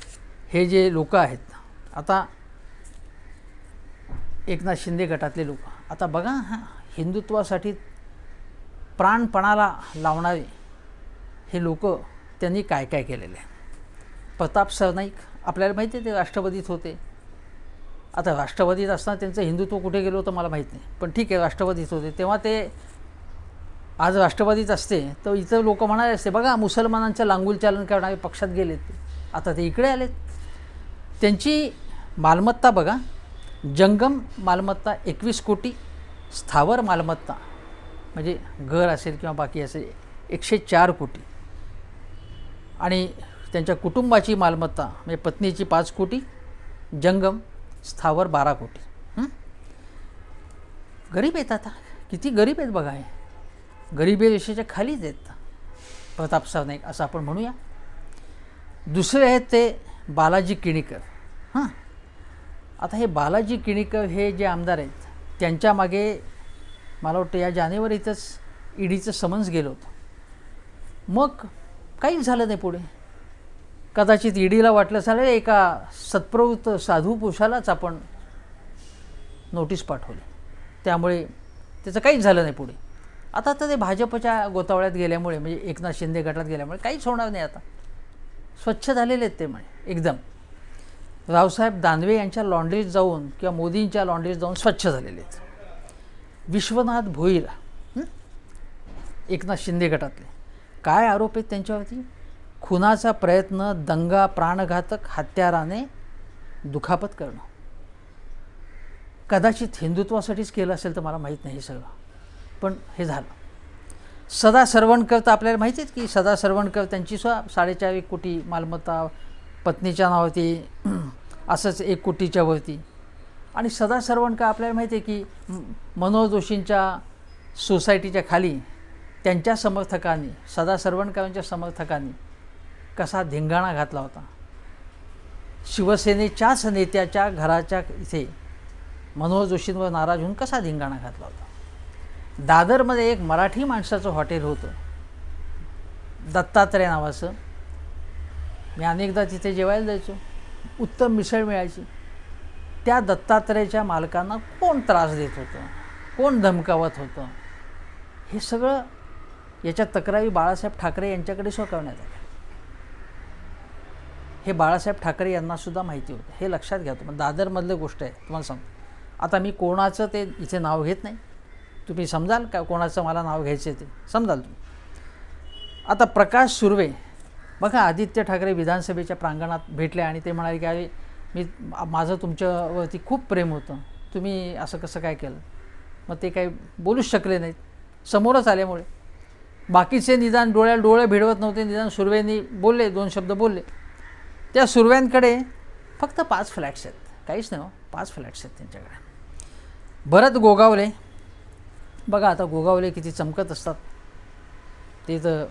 हे जे लोक आहेत, आता एकनाथ शिंदे गटातले लोक, आता बघा हिंदुत्वासाठी प्राणपणाला लावणारे हे लोक त्यांनी काय काय केलेलं आहे. प्रताप सरनाईक आपल्याला माहिती आहे, ते राष्ट्रवादीत होते. आता राष्ट्रवादीत असताना त्यांचं हिंदुत्व कुठे गेलं होतं मला माहीत नाही, पण ठीक आहे, राष्ट्रवादीत होते तेव्हा. ते आज राष्ट्रवादीत असते तर इतर लोक म्हणाले असते बघा मुसलमानांचं लांगुल चालन करणारे पक्षात गेलेत ते, आता ते इकडे आलेत. त्यांची मालमत्ता बघा, जंगम मालमत्ता 21 कोटी, स्थावर मालमत्ता म्हणजे घर असेल किंवा बाकी असेल 104 कोटी, आणि त्यांच्या कुटुंबाची मालमत्ता म्हणजे पत्नीची 5 कोटी, जंगम स्थावर 12 कोटी. गरीब आहेत. आता किती गरीब आहेत बघा, हे गरिबी रेषेच्या खालीच आहेत प्रताप सरनाईक असं आपण म्हणूया. दुसरे आहेत ते बालाजी किणीकर. आता हे बालाजी किणीकर हे जे आमदार आहेत त्यांच्या मागे मला वाटतं या जानेवारीतच ईडीचं समन्स गेलं होतं. मग काहीच झालं नाही पुढे. कदाचित ईडीला वाटलं झालं एका सत्प्रवृत्त साधू पुरुषालाच आपण नोटीस पाठवली, त्यामुळे त्याचं काहीच झालं नाही पुढे. आता तर ते भाजपच्या गोतावळ्यात गेल्यामुळे म्हणजे एकनाथ शिंदे गटात गेल्यामुळे काहीच होणार नाही. आता स्वच्छ झालेले आहेत ते म्हणजे एकदम. रावसाहेब दानवे यांच्या लॉन्ड्रीत जाऊन किंवा मोदींच्या लॉन्ड्रीत जाऊन स्वच्छ झालेले आहेत. विश्वनाथ भोईर एकनाथ शिंदे गटातले, काय आरोप आहेत त्यांच्यावरती? खुनाचा प्रयत्न, दंगा, प्राणघातक हत्याराने दुखापत करणं. कदाचित हिंदुत्वासाठीच केलं असेल तर मला माहीत नाही हे सगळं, पण हे झालं. सदा सरवणकर तर आपल्याला माहिती आहेत की सदा सरवणकर त्यांची 4.5 कोटी मालमत्ता, पत्नीच्या नावावरती असंच 1 कोटीच्या वरती. आणि सदा सरवणकर आपल्याला माहिती आहे की मनोहर जोशींच्या सोसायटीच्या खाली त्यांच्या समर्थकांनी, सदा सरवणकरांच्या समर्थकांनी कसा धिंगाणा घातला होता. शिवसेनेच्याच नेत्याच्या घराच्या इथे मनोहर जोशींवर नाराज होऊन कसा धिंगाणा घातला होता. दादरमध्ये एक मराठी माणसाचं हॉटेल होतं दत्तात्रय नावाचं. मी अनेकदा तिथे जेवायला जायचो, उत्तम मिसळ मिळायची. त्या दत्तात्रयाच्या मालकांना कोण त्रास देत होतं, कोण धमकावत होतं, हे सगळं याच्या तक्रारी बाळासाहेब ठाकरे यांच्याकडे सोपवण्यात आल्या. हे बाळासाहेब ठाकरे यांनासुद्धा माहिती होतं, हे लक्षात घ्या तुम्ही. दादरमधलं गोष्ट आहे तुम्हाला सांगतो. आता मी कोणाचं ते इथे नाव घेत नाही, तुम्ही समजाल का कोणाचं मला नाव घ्यायचं ते समजाल तुम्ही. आता प्रकाश सुर्वे बघा, आदित्य ठाकरे विधानसभेच्या प्रांगणात भेटले आणि ते म्हणाले की अरे माझं तुमच्यावरती खूप प्रेम होतं, तुम्ही असं कसं काय केलं. मग ते काही बोलूच शकले नाहीत समोरच आल्यामुळे. बाकीचे निदान डोळ्याला डोळे भिडवत नव्हते, निदान सुर्व्यांनी बोलले, 2 शब्द बोलले. त्या सुर्व्यांकडे फक्त 5 फ्लॅट्स आहेत, काहीच नाही हो, 5 फ्लॅट्स आहेत त्यांच्याकडे. भरत गोगावले, बघा आता गोगावले किती चमकत असतात, ते तर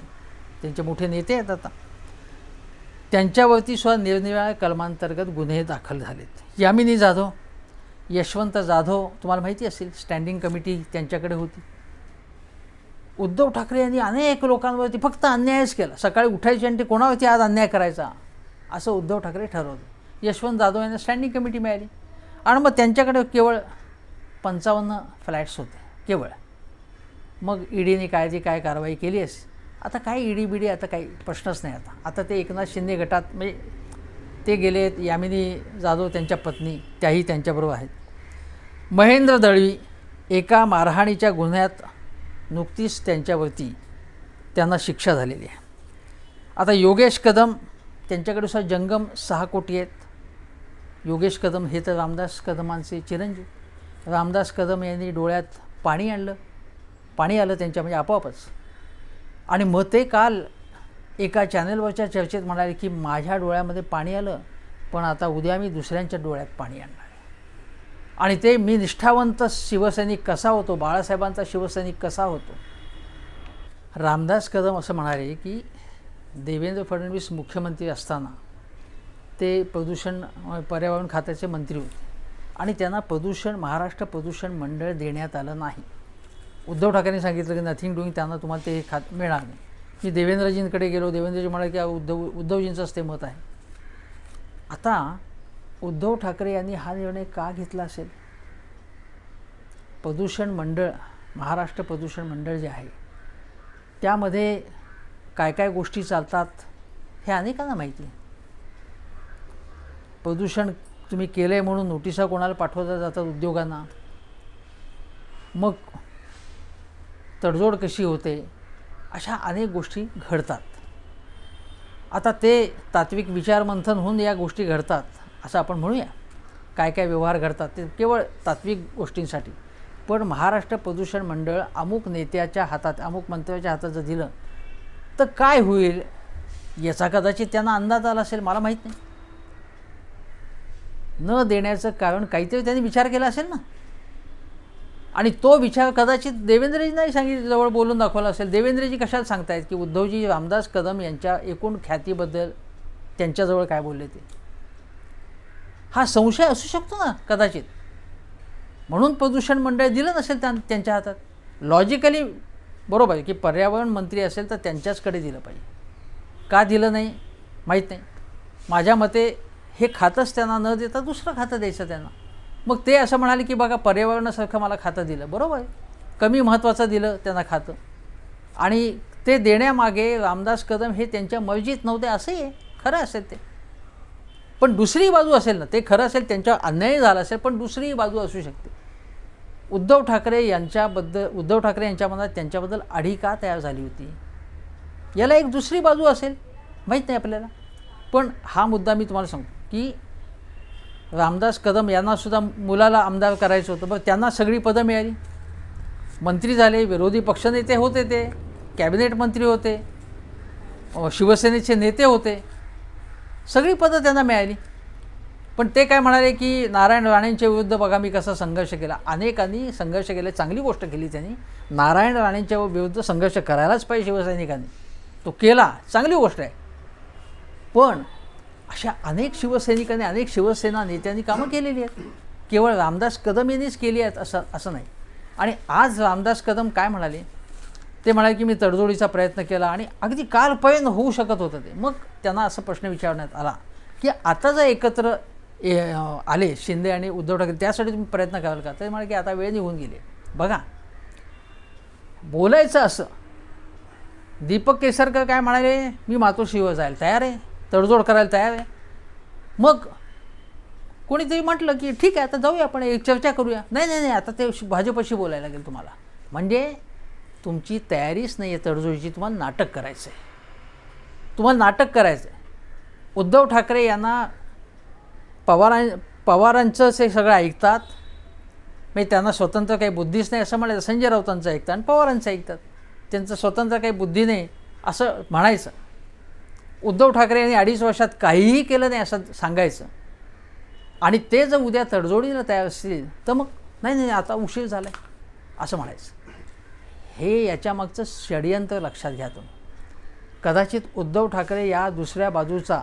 त्यांचे मोठे नेते आहेत. आता त्यांच्यावरती सुद्धा निरनिराळ्या कलमांतर्गत गुन्हे दाखल झालेत. यामिनी जाधव, यशवंत जाधव तुम्हाला माहिती असेल, स्टँडिंग कमिटी त्यांच्याकडे होती. उद्धव ठाकरे यांनी अनेक लोकांवरती फक्त अन्यायच केला. सकाळी उठायचे आणि ते कोणावरती आज अन्याय करायचा असं उद्धव ठाकरे ठरवलं. यशवंत जाधव यांना स्टँडिंग कमिटी मिळाली आणि मग त्यांच्याकडे केवळ 55 फ्लॅट्स होते केवळ. मग ईडीने काय कारवाई केली असेल. आता काय ईडी बिडी आता काही प्रश्नच नाही. आता ते एकनाथ शिंदे गटात म्हणजे ते गेले आहेत. यामिनी जाधव त्यांच्या पत्नी त्याही त्यांच्याबरोबर आहेत. महेंद्र दळवी एका मारहाणीच्या गुन्ह्यात नुकतीच त्यांना शिक्षा झालेली आहे. आता योगेश कदम, त्यांच्याकडे सुद्धा जंगम 6 कोटी आहेत. योगेश कदम हे तर रामदास कदमांचे चिरंजीव. रामदास कदम यांनी डोळ्यात पाणी आलं त्यांच्या, म्हणजे आपोआपच. आणि मग ते काल एका चॅनलवरच्या चर्चेत म्हणाले की माझ्या डोळ्यामध्ये पाणी आलं, पण आता उद्या मी दुसऱ्यांच्या डोळ्यात पाणी आणणार आहे. आणि ते मी निष्ठावंत शिवसैनिक कसा होतो, बाळासाहेबांचा शिवसैनिक कसा होतो. रामदास कदम असं म्हणाले की देवेंद्र फडणवीस मुख्यमंत्री असताना ते पर्यावरण खात्याचे मंत्री होते आणि त्यांना महाराष्ट्र प्रदूषण मंडळ देण्यात आलं नाही. उद्धव ठाकरेंनी सांगितलं की नथिंग डुईंग, त्यांना तुम्हाला ते मिळणार नाही. मी देवेंद्रजींकडे गेलो, देवेंद्रजी म्हणाले की उद्धवजींचंच ते मत आहे. आता उद्धव ठाकरे यांनी हा निर्णय का घेतला असेल. महाराष्ट्र प्रदूषण मंडळ जे आहे त्यामध्ये काय गोष्टी चालतात हे अनेकांना माहिती आहे. प्रदूषण तुम्ही केलं आहे म्हणून नोटिसा कोणाला पाठवल्या जातात उद्योगांना, मग तडजोड कशी होते, अशा अनेक गोष्टी घडतात. आता ते तात्विक विचारमंथन होऊन या गोष्टी घडतात असं आपण म्हणूया. काय व्यवहार घडतात ते केवळ तात्विक गोष्टींसाठी. पण महाराष्ट्र प्रदूषण मंडळ अमुक नेत्याच्या हातात, अमुक मंत्र्याच्या हातात जर दिलं तर काय होईल याचा कदाचित त्यांना अंदाज आला असेल, मला माहीत नाही. न देण्याचं कारण काहीतरी त्यांनी विचार केला असेल ना. आणि तो विचार कदाचित देवेंद्रजी नाही सांगितलं, जवळ बोलून दाखवला असेल. देवेंद्रजी कशाला सांगतायत की उद्धवजी रामदास कदम यांच्या एकूण ख्यातीबद्दल त्यांच्याजवळ काय बोलले ते. हा संशय असू शकतो ना कदाचित, म्हणून प्रदूषण मंडळ दिलं नसेल त्यांच्या हातात. लॉजिकली बरोबर आहे की पर्यावरण मंत्री असेल तर त्यांच्याचकडे दिलं पाहिजे. का दिलं नाही माहीत नाही. माझ्या मते हे खातंच त्यांना न देता दुसरं खातं द्यायचं त्यांना. मग ते असं म्हणाले की बघा पर्यावरणासारखं मला खातं दिलं, बरोबर आहे, कमी महत्त्वाचं दिलं त्यांना खातं. आणि ते देण्यामागे रामदास कदम हे त्यांच्या मर्जीत नव्हते असंही आहे, खरं असेल ते. पण दुसरी बाजू असेल ना, ते खरं असेल त्यांच्यावर अन्याय झाला असेल, पण दुसरी बाजू असू शकते. उद्धव ठाकरे यांच्या मनात त्यांच्याबद्दल आढी का तयार झाली होती, याला एक दुसरी बाजू असेल, माहीत नाही आपल्याला. पण हा मुद्दा मी तुम्हाला सांगतो की रामदास कदम यांनासुद्धा मुलाला आमदार करायचं होतं, बरं त्यांना सगळी पदं मिळाली, मंत्री झाले, विरोधी पक्षनेते होते, ते कॅबिनेट मंत्री होते, शिवसेनेचे नेते होते, सगळी पदं त्यांना मिळाली. पण ते काय म्हणाले की नारायण राणेंच्या विरुद्ध बघा मी कसा संघर्ष केला. अनेकांनी संघर्ष केला, चांगली गोष्ट केली त्यांनी. नारायण राणेंच्या विरुद्ध संघर्ष करायलाच पाहिजे शिवसैनिकांनी, तो केला, चांगली गोष्ट आहे. पण अशा अनेक शिवसैनिकांनी, अनेक शिवसेना नेत्यांनी कामं केलेली आहेत, केवळ रामदास कदम यांनीच केली आहेत असं नाही. आणि आज रामदास कदम काय म्हणाले, ते म्हणाले की मी तडजोडीचा प्रयत्न केला आणि अगदी कालपर्यंत होऊ शकत होतं ते. मग त्यांना असा प्रश्न विचारण्यात आला की आता जर एकत्र आले शिंदे आणि उद्धव ठाकरे, त्यासाठी तुम्ही प्रयत्न कराल का. ते म्हणाले की आता वेळ निघून गेली. बघा बोलायचं असं. दीपक केसरकर काय म्हणाले, मी मातोश्रीवर जायला तयार आहे, तडजोड करायला तयार आहे. मग कोणीतरी म्हटलं की ठीक आहे आता जाऊया आपण एक चर्चा करूया. नाही आता ते भाजपशी बोलायला लागेल तुम्हाला. म्हणजे तुमची तयारीच नाही आहे तडजोडीची, तुम्हाला नाटक करायचं आहे, उद्धव ठाकरे यांना पवारांचं ते सगळं ऐकतात, म्हणजे त्यांना स्वतंत्र काही बुद्धीच नाही असं म्हणायचं. संजय राऊतांचं ऐकतात आणि पवारांचं ऐकतात. त्यांचं स्वतंत्र काही बुद्धी नाही असं म्हणायचं. उद्धव ठाकरे यांनी 2.5 वर्षात काहीही केलं नाही असं सांगायचं. आणि ते जर उद्या तडजोडीला तयार असतील तर मग नाही नाही आता उशीर झाला आहे असं म्हणायचं. हे याच्यामागचं षडयंत्र लक्षात घ्या तुम्ही. कदाचित उद्धव ठाकरे या दुसऱ्या बाजूचा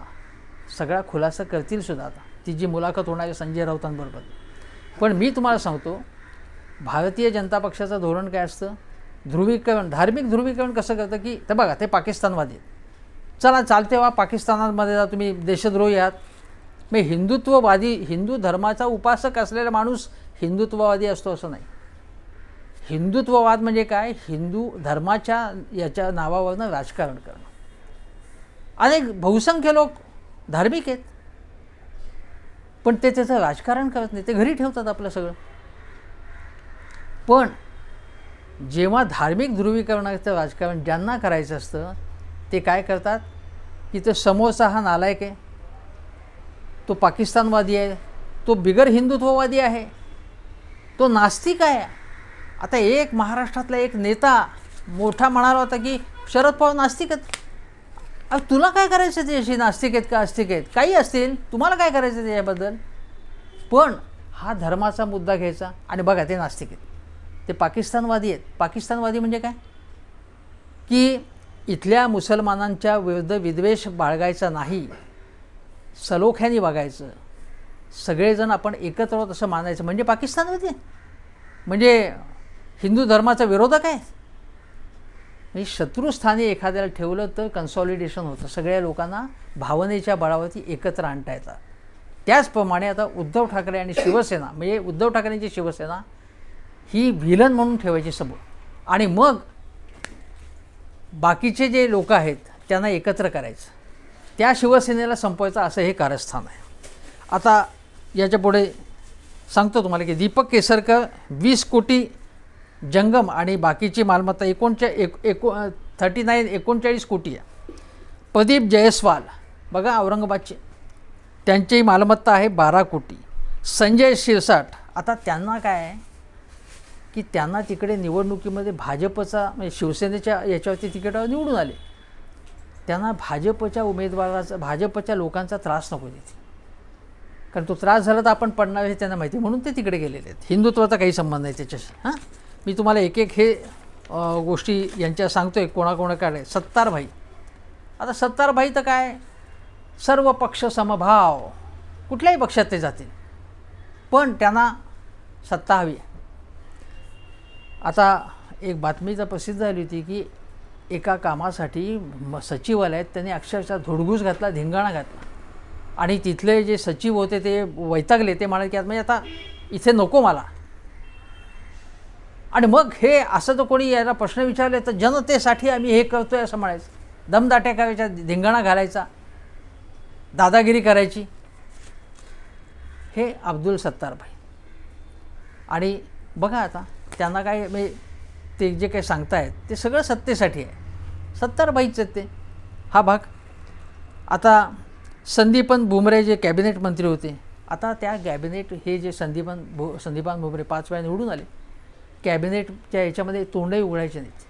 सगळा खुलासा करतील सुद्धा आता, ती जी मुलाखत होणार आहे संजय राऊतांबरोबर. पण मी तुम्हाला सांगतो, भारतीय जनता पक्षाचं धोरण काय असतं, ध्रुवीकरण, धार्मिक ध्रुवीकरण कसं करतं की तर बघा ते पाकिस्तानवादी आहेत, चला चालते वा पाकिस्तानामध्ये जा, तुम्ही देशद्रोही आहात. मग हिंदुत्ववादी, हिंदू धर्माचा उपासक असलेला माणूस हिंदुत्ववादी असतो असं नाही. हिंदुत्ववाद म्हणजे काय, हिंदू धर्माच्या याच्या नावावरनं राजकारण करणं. अनेक बहुसंख्य लोक धार्मिक आहेत पण ते त्याचं राजकारण करत नाही, ते घरी ठेवतात आपलं सगळं. पण जेव्हा धार्मिक ध्रुवीकरणाचं राजकारण ज्यांना करायचं असतं ते काय करतात की तो समोरचा हा नालायक आहे, तो पाकिस्तानवादी आहे, तो बिगर हिंदुत्ववादी आहे, तो नास्तिक आहे. आता एक महाराष्ट्रातला एक नेता मोठा म्हणाला होता की शरद पवार नास्तिक आहेत. तुला काय करायचं त्याच्याशी, नास्तिक आहेत का आस्तिक आहेत, काही असतील, तुम्हाला काय करायचं त्याच्याबद्दल. पण हा धर्माचा मुद्दा घ्यायचा आणि बघा ते नास्तिक आहेत, ते पाकिस्तानवादी आहेत. पाकिस्तानवादी म्हणजे काय की इथल्या मुसलमानांच्या विरुद्ध विद्वेष बाळगायचा नाही, सलोख्याने वागायचं, सगळेजण आपण एकत्र आहोत असं मानायचं, म्हणजे पाकिस्तानवादी, म्हणजे हिंदू धर्माचा विरोधक आहे. म्हणजे शत्रुस्थानी एखाद्याला ठेवलं तर कन्सॉलिडेशन होतं, सगळ्या लोकांना भावनेच्या बळावरती एकत्र आणता येतात. त्याचप्रमाणे आता उद्धव ठाकरे आणि शिवसेना, म्हणजे उद्धव ठाकरेंची शिवसेना ही व्हिलन म्हणून ठेवायची समोर आणि मग बाकीचे जे लोक आहेत त्यांना एकत्र करायचं, त्या शिवसेनेला संपवायचं, असं हे कारस्थान आहे. आता याच्या पुढे सांगतो तुम्हाला की दीपक केसरकर 20 कोटी जंगम आणि बाकीची मालमत्ता 39 कोटी आहे. प्रदीप जयस्वाल बघा औरंगाबादचे, त्यांची मालमत्ता आहे 12 कोटी. संजय शिरसाट, आता त्यांना काय आहे की त्यांना तिकडे निवडणुकीमध्ये भाजपचा म्हणजे शिवसेनेच्या याच्यावरती तिकीटावर निवडून आले, त्यांना भाजपच्या उमेदवाराचा, भाजपच्या लोकांचा त्रास नको तिथे, कारण तो त्रास झाला तर आपण पडणार हे त्यांना माहिती, म्हणून ते तिकडे गेलेले आहेत. हिंदुत्वाचा काही संबंध नाही त्याच्याशी. हां, मी तुम्हाला एक एक हे गोष्टी यांच्या सांगतो आहे कोणाकोणाकडे. सत्तारभाई, आता सत्तारभाई तर काय सर्व पक्ष समभाव, कुठल्याही पक्षात ते जातील पण त्यांना सत्ता हवी. आता एक बातमी तर प्रसिद्ध झाली होती की एका कामासाठी सचिवालयात त्यांनी अक्षरशः धुडगूस घातला, धिंगाणा घातला आणि तिथले जे सचिव होते ते वैतागले, ते म्हणाले की म्हणजे आता इथे नको मला. आणि मग हे असं तर कोणी याला प्रश्न विचारले तर जनतेसाठी आम्ही हे करतोय असं म्हणायचं, दमदाट्या करायच्या, धिंगाणा घालायचा, दादागिरी करायची. हे अब्दुल सत्तारभाई. आणि बघा आता त्यांना काय म्हणजे ते जे काही सांगतायत ते सगळं सत्तेसाठी आहे, सत्तारभाईच आहेत ते. हा भाग. आता संदीपन भुमरे जे कॅबिनेट मंत्री होते, आता त्या कॅबिनेट हे जे संदीपान भुमरे 5 वेळा निवडून आले, कॅबिनेटच्या याच्यामध्ये तोंडही उघडायचे नाहीत,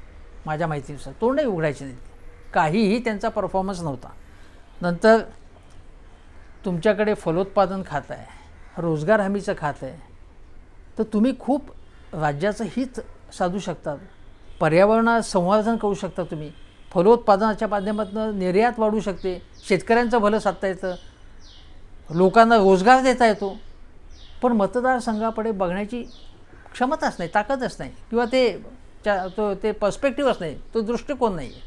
माझ्या माहितीनुसार तोंडही उघडायचे नाहीत, काहीही त्यांचा परफॉर्मन्स नव्हता. नंतर तुमच्याकडे फलोत्पादन खातं आहे, रोजगार हमीचं खातं आहे, तर तुम्ही खूप राज्याचं हित साधू शकता, पर्यावरणात संवर्धन करू शकता, तुम्ही फलोत्पादनाच्या माध्यमातून निर्यात वाढू शकते, शेतकऱ्यांचं भलं साधता येतं, लोकांना रोजगार देता येतो. पण मतदारसंघाकडे बघण्याची क्षमताच नाही, ताकदच नाही, किंवा ते पर्स्पेक्टिव्हच नाही, तो दृष्टिकोन नाही आहे.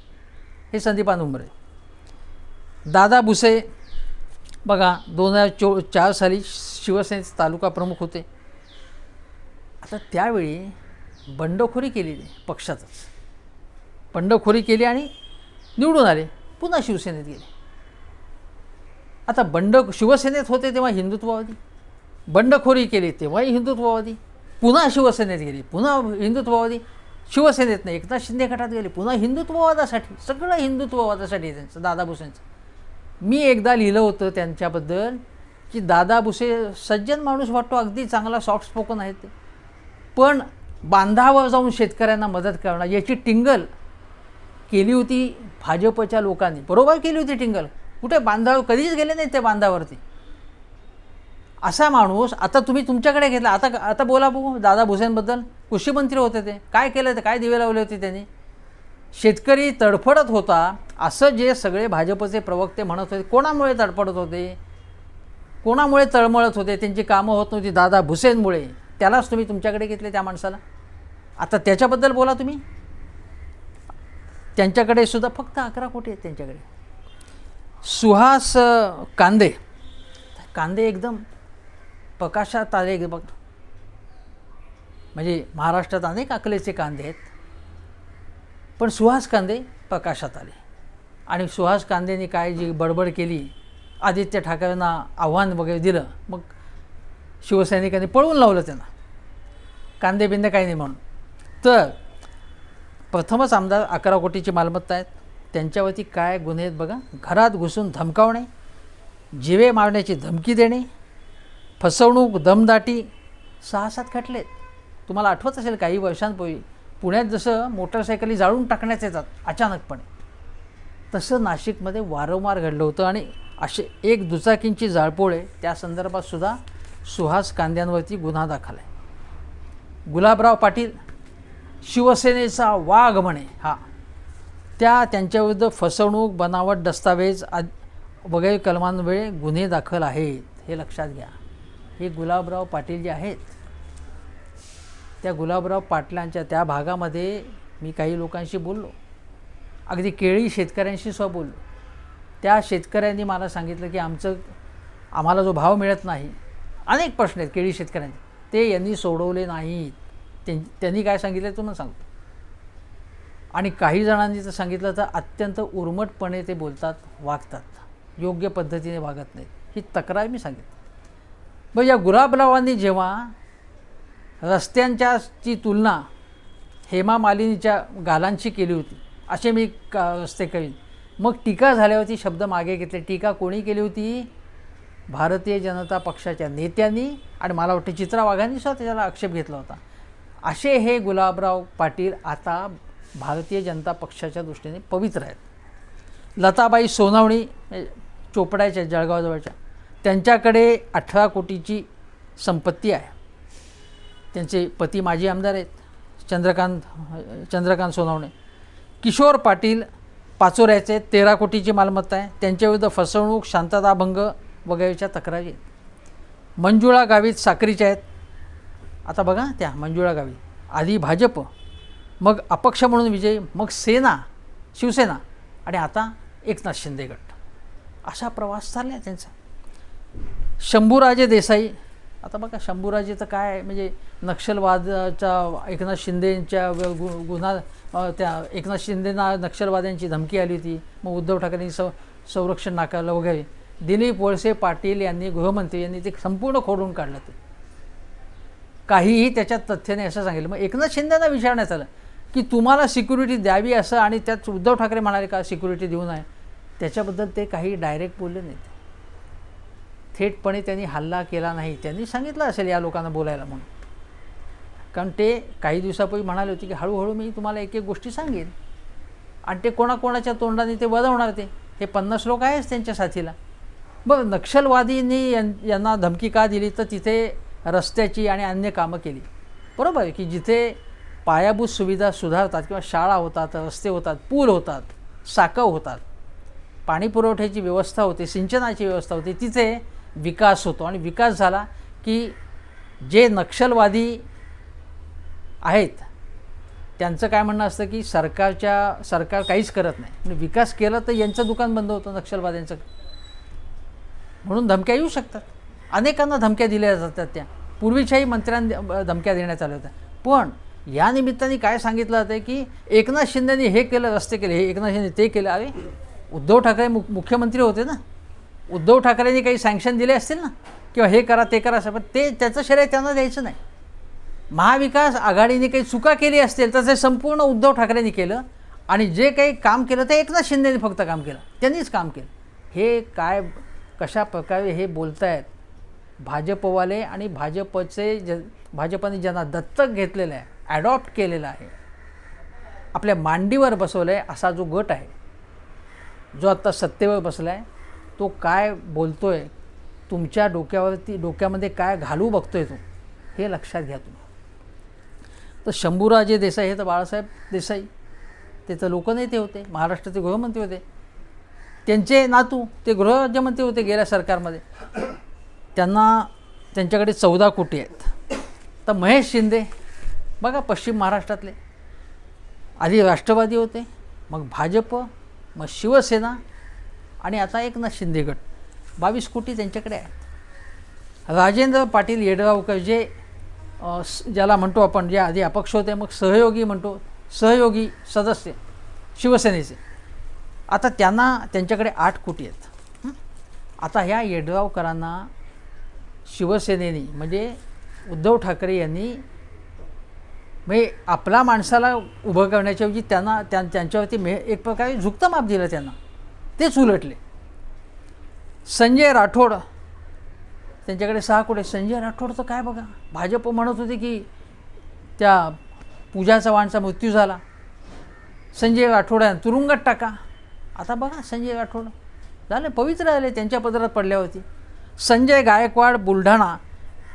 हे संदीपान भुमरे. दादा भुसे बघा 2004 साली शिवसेनेचे तालुका प्रमुख होते. आता त्यावेळी बंडखोरी केली पक्षातच, बंडखोरी केली आणि निवडून आले, पुन्हा शिवसेनेत गेले. आता शिवसेनेत होते तेव्हा हिंदुत्ववादी, बंडखोरी केली तेव्हाही हिंदुत्ववादी, पुन्हा शिवसेनेत गेली, पुन्हा हिंदुत्ववादी, शिवसेनेत नाही एकनाथ शिंदे गटात गेले, पुन्हा हिंदुत्ववादासाठी, सगळं हिंदुत्ववादासाठी त्यांचं दादा भुसेंचं. मी एकदा लिहिलं होतं त्यांच्याबद्दल की दादा भुसे सज्जन माणूस वाटतो, अगदी चांगला सॉफ्ट स्पोकन आहे ते, पण बांधावर जाऊन शेतकऱ्यांना मदत करणं याची टिंगल केली होती भाजपच्या लोकांनी, बरोबर केली होती टिंगल. कुठे बांधावर कधीच गेले नाही ते बांधावरती. असा माणूस आता तुम्ही तुमच्याकडे घेतला. आता बोला बघू दादा भुसेंबद्दल. कृषी मंत्री होते ते, काय केलं ते, काय दिवे लावले होते त्यांनी. शेतकरी तडफडत होता असं जे सगळे भाजपचे प्रवक्ते म्हणत होते. कोणामुळे तडफडत होते, कोणामुळे तळमळत होते, त्यांची कामं होत नव्हती, दादा भुसेंमुळे. त्यालाच तुम्ही तुमच्याकडे घेतले त्या माणसाला. आता त्याच्याबद्दल बोला तुम्ही. त्यांच्याकडे सुद्धा फक्त 11 कोटी आहेत त्यांच्याकडे. सुहास कांदे, कांदे एकदम प्रकाशात आले बघ. म्हणजे महाराष्ट्रात अनेक अकलेचे कांदे आहेत, पण सुहास कांदे प्रकाशात आले. आणि सुहास कांदेंनी काय जी बडबड केली, आदित्य ठाकरेंना आव्हान वगैरे दिलं, मग शिवसैनिकांनी पळवून लावलं त्यांना. कांदे बिंदे काही नाही म्हणून. तर प्रथमच आमदार 11 कोटीची मालमत्ता आहेत. त्यांच्यावरती काय गुन्हे आहेत बघा. घरात घुसून धमकावणे, जिवे मारण्याची धमकी देणे, फसवणूक, दमदाटी, 6-7 खटले. तुम्हाला आठवत असेल काही वर्षांपूर्वी पुण्यात जसं मोटरसायकली जाळून टाकण्यात येतात अचानकपणे, तसं नाशिकमध्ये वारंवार घडलं होतं. आणि असे एक दुचाकींची जाळपोळे, त्या संदर्भात सुद्धा सुहास कांद्यांवरती गुन्हा दाखल आहे. गुलाबराव पाटील शिवसेनेचा वाघ म्हणे, त्यांच्याविरुद्ध फसवणूक, बनावट दस्तावेज वगैरे कलमांमुळे गुन्हे दाखल आहेत. हे लक्षात घ्या. हे गुलाबराव पाटील जे आहेत, त्या गुलाबराव पाटलांच्या त्या भागामध्ये मी काही लोकांशी बोललो, अगदी केळी शेतकऱ्यांशी सुद्धा बोललो. त्या शेतकऱ्यांनी मला सांगितलं की आम्हाला जो भाव मिळत नाही, अनेक प्रश्न आहेत केळी शेतकऱ्यांचे, ते यांनी सोडवले नाहीत. त्यांनी काय सांगितलं तुम्हाला सांगतो. आणि काही जणांनी तर सांगितलं तर अत्यंत उर्मटपणे ते बोलतात, वागतात, योग्य पद्धतीने वागत नाहीत. ही तक्रार मी सांगितली. मग या गुलाबरावांनी जेव्हा रस्त्यांची तुलना हेमा मालिनीच्या गालांशी केली होती, असे मी रस्ते करीन, मग टीका झाल्यावरती शब्द मागे घेतले. टीका कोणी केली होती? भारतीय जनता पक्षाच्या नेत्यांनी, आणि मला वाटतं चित्रा वाघांनी सुद्धा त्याला आक्षेप घेतला होता. असे हे गुलाबराव पाटील आता भारतीय जनता पक्षाच्या दृष्टीने पवित्र आहेत. लताबाई सोनावणी चोपडाच्या जळगावजवळच्या, त्यांच्याकडे 18 कोटीची संपत्ती आहे. त्यांचे पती माजी आमदार आहेत चंद्रकांत सोनावणे. किशोर पाटील पाचोऱ्याचे 13 कोटीची मालमत्ता आहे. त्यांच्याविरुद्ध फसवणूक, शांतताभंग वगैरेच्या तक्रारी आहेत. मंजुळा गावित साक्रीच्या आहेत. आता बघा, त्या मंजुळा गावित आधी भाजप, मग अपक्ष म्हणून विजय, मग शिवसेना, आणि आता एकनाथ शिंदे गट. असा प्रवास चालला आहे त्यांचा. शंभूराजे देसाई, आता बघा शंभूराजे तर काय, म्हणजे नक्षलवादाचा एकनाथ शिंदेंच्या गुन्हा, त्या एकनाथ शिंदेंना नक्षलवाद्यांची धमकी आली होती, मग उद्धव ठाकरेंनी संरक्षण नाकारलं वगैरे. दिलीप वळसे पाटील यांनी, गृहमंत्री यांनी ते संपूर्ण खोडून काढलं. ते काहीही त्याच्यात तथ्य नाही असं सांगितलं. मग एकनाथ शिंदेंना विचारण्यात आलं की तुम्हाला सिक्युरिटी द्यावी असं, आणि त्यात उद्धव ठाकरे म्हणाले का सिक्युरिटी देऊ नये. त्याच्याबद्दल ते काही डायरेक्ट बोलले नाहीत. थेटपणे त्यांनी हल्ला केला नाही. त्यांनी सांगितलं असेल या लोकांना बोलायला म्हणून, कारण ते काही दिवसापूर्वी म्हणाले होते की हळूहळू मी तुम्हाला एक एक गोष्टी सांगेन, आणि ते कोणाकोणाच्या तोंडाने ते वळवणार. हे 50 लोक आहेच त्यांच्या साथीला. मग नक्षलवादींनी यांना धमकी का दिली, तर तिथे रस्त्याची आणि अन्य कामं केली. बरोबर आहे की जिथे पायाभूत सुविधा सुधारतात, किंवा शाळा होतात, रस्ते होतात, पूल होतात, साकव होतात, पाणी पुरवठ्याची व्यवस्था होते, सिंचनाची व्यवस्था होते, तिथे विकास होतो. आणि विकास झाला की जे नक्षलवादी आहेत त्यांचं काय म्हणणं असतं की सरकार काहीच करत नाही, आणि विकास केला तर यांचं दुकान बंद होतं नक्षलवाद्यांचं. म्हणून धमक्या येऊ शकतात. अनेकांना धमक्या दिल्या जातात. त्या पूर्वीच्याही मंत्र्यांना धमक्या देण्यात आल्या होत्या. पण या निमित्ताने काय सांगितलं जातं की एकनाथ शिंदेने हे केलं, रस्ते केले, हे एकनाथ शिंदे ते केलं. अरे उद्धव ठाकरे मुख्यमंत्री होते ना, उद्धव ठाकरेंनी काही सँक्शन दिले असतील ना, किंवा हे करा ते करा असं, पण ते त्याचं श्रेय त्यांना द्यायचं नाही. महाविकास आघाडीने काही चुका केली असतील तर ते संपूर्ण उद्धव ठाकरेंनी केलं, आणि जे काही काम केलं ते एकनाथ शिंदेने फक्त काम केलं, त्यांनीच काम केलं. हे काय कशा प्रकारे हे बोलतायत भाजपवाले, आणि भाजपने ज्यांना दत्तक घेतलेलं आहे, ॲडॉप्ट केलेलं आहे, आपल्या मांडीवर बसवलं आहे असा जो गट आहे, जो आत्ता सत्तेवर बसला आहे, तो काय बोलतो आहे, तुमच्या डोक्यामध्ये काय घालू बघतो आहे तो, हे लक्षात घ्या तुम्ही. तर शंभूराजे देसाई हे तर बाळासाहेब देसाई, ते तर लोकनेते होते, महाराष्ट्राचे गृहमंत्री होते. त्यांचे नातू ते गृहराज्यमंत्री होते गेल्या सरकारमध्ये. त्यांच्याकडे 14 कोटी आहेत. तर महेश शिंदे बघा, पश्चिम महाराष्ट्रातले, आधी राष्ट्रवादी होते, मग भाजप, मग शिवसेना आणि आता एकनाथ शिंदे गट, 22 कोटी त्यांच्याकडे आहेत. राजेंद्र पाटील येड्रावकर जे ज्याला म्हणतो आपण, जे आधी अपक्ष होते मग सहयोगी म्हणतो, सहयोगी सदस्य शिवसेनेचे, आता त्यांच्याकडे 8 कोटी आहेत. आता ह्या येड्रावकरांना शिवसेनेने म्हणजे उद्धव ठाकरे यांनी म्हणजे आपल्या माणसाला उभं करण्याच्याऐवजी त्यांच्यावरती एक प्रकारे झुकतं माप दिलं त्यांना, तेच उलटले. संजय राठोड त्यांच्याकडे 6 कोटी. संजय राठोडचं काय बघा, भाजप म्हणत होते की त्या पूजा चव्हाणचा मृत्यू झाला, संजय राठोड तुरुंगात टाका. आता बघा संजय राठोड झाले पवित्र झाले त्यांच्या पदरात पडल्यावरती. संजय गायकवाड बुलढाणा,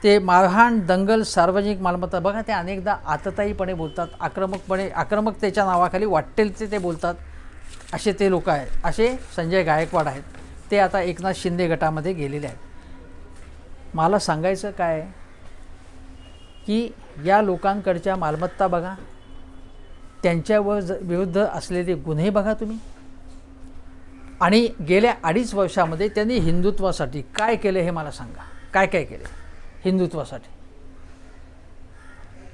ते मारहाण, दंगल, सार्वजनिक मालमत्ता, बघा ते अनेकदा आतताईपणे बोलतात, आक्रमकतेच्या नावाखाली वाटेल ते बोलतात, असे ते लोक आहेत. असे संजय गायकवाड आहेत, ते आता एकनाथ शिंदे गटामध्ये गेलेले आहेत. मला सांगायचं काय की या लोकांकडच्या मालमत्ता बघा, त्यांच्यावर विरुद्ध असलेले गुन्हे बघा तुम्ही, आणि गेल्या 2.5 वर्षामध्ये त्यांनी हिंदुत्वासाठी काय केलं हे मला सांगा. काय काय केले हिंदुत्वासाठी?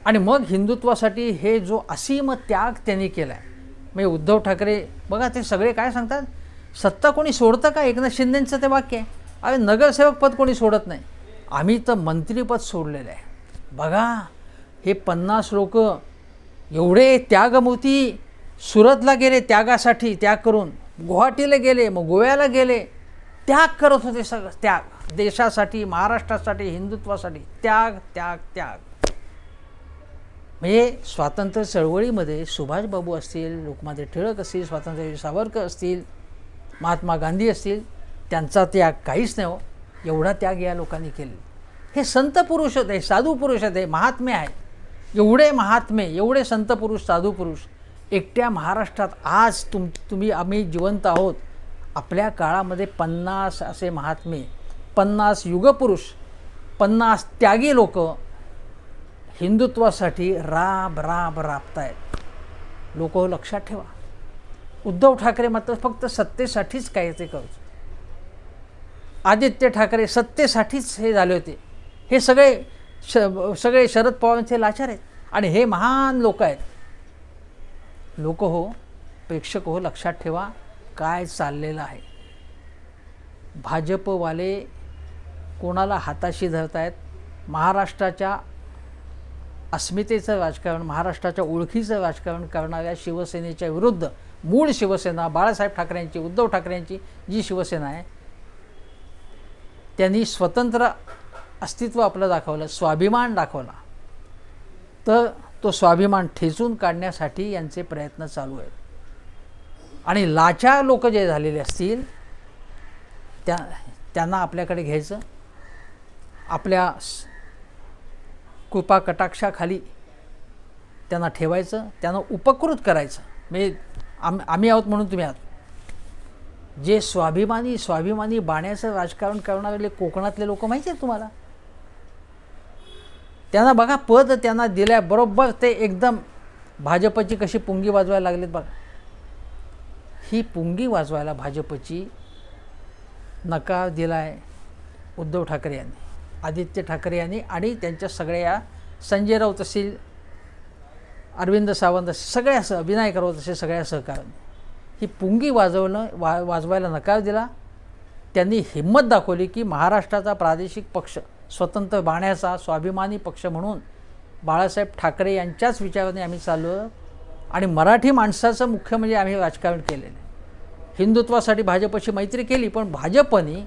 आणि मग हिंदुत्वासाठी हे जो असीम त्याग त्यांनी केला आहे, म्हणजे उद्धव ठाकरे बघा ते सगळे काय सांगतात, सत्ता कोणी सोडतं का? एकनाथ शिंदेंचं ते वाक्य आहे. अरे नगरसेवक पद कोणी सोडत नाही, आम्ही तर मंत्रीपद सोडलेलं आहे. बघा हे 50 लोक एवढे त्यागमूर्ती, सुरतला गेले त्यागासाठी, त्याग करून गुवाहाटीला गेले, मग गोव्याला गेले, त्याग करत होते, सगळं त्याग, देशासाठी, महाराष्ट्रासाठी, हिंदुत्वासाठी त्याग त्याग त्याग. म्हणजे स्वातंत्र्य चळवळीमध्ये सुभाषबाबू असतील, लोकमान्य टिळक असतील, स्वातंत्र्यवीर सावरकर असतील, महात्मा गांधी असतील, त्यांचा त्याग काहीच नाही हो. एवढा त्याग या लोकांनी केले. हे संत पुरुष होते, साधू पुरुष होते, महात्मे आहे. एवढे महात्मे, एवढे संत पुरुष, साधू पुरुष एकट्या महाराष्ट्रात आज आम्ही जिवंत आहोत. आपल्या काळामध्ये 50 असे महात्मे, 50 युगपुरुष, 50 त्यागी लोक हिंदुत्वासाठी राबतायत. लोक लक्षात ठेवा. उद्धव ठाकरे मात्र फक्त सत्तेसाठीच काय ते करत. आदित्य ठाकरे सत्तेसाठीच हे झाले होते. हे सगळे शरद पवारांचे लाचार आहेत आणि हे महान लोक आहेत. लोक हो, प्रेक्षक हो, लक्षात ठेवा काय चाललेलं आहे. भाजपवाले कोणाला हाताशी धरत आहेत? महाराष्ट्राच्या अस्मितेचं राजकारण, महाराष्ट्राच्या ओळखीचं राजकारण करणाऱ्या शिवसेनेच्या विरुद्ध, मूळ शिवसेना बाळासाहेब ठाकरेंची, उद्धव ठाकरेंची जी शिवसेना आहे, त्यांनी स्वतंत्र अस्तित्व आपलं दाखवलं, स्वाभिमान दाखवला. तर तो स्वाभिमान ठेचून काढण्यासाठी यांचे प्रयत्न चालू आहेत. आणि लाचार लोक जे झालेले असतील त्यांना आपल्याकडे घ्यायचं, आपल्या कृपा कटाक्षाखाली त्यांना ठेवायचं, त्यांना उपकृत करायचं. म्हणजे आम्ही आहोत म्हणून तुम्ही आहात. जे स्वाभिमानी बाण्याचं राजकारण करणारे कोकणातले लोक माहिती आहेत तुम्हाला, त्यांना बघा पद त्यांना दिल्याबरोबर ते एकदम भाजपची कशी पुंगी वाजवायला लागलेत बघा. ही पुंगी वाजवायला भाजपची नकार दिलाय उद्धव ठाकरे यांनी, आदित्य ठाकरे यांनी आणि त्यांच्या सगळ्या संजय राऊत असतील, अरविंद सावंत, सगळ्या विनायक राऊत असे सगळ्या सहकाऱ्यांनी ही पुंगी वाजवायला नकार दिला. त्यांनी हिंमत दाखवली की महाराष्ट्राचा प्रादेशिक पक्ष, स्वतंत्र बाण्याचा स्वाभिमानी पक्ष म्हणून बाळासाहेब ठाकरे यांच्याच विचाराने आम्ही चाललो आणि मराठी माणसाचं मुख्य म्हणजे आम्ही राजकारण केलेलं. हिंदुत्वासाठी भाजपशी मैत्री केली, पण भाजपने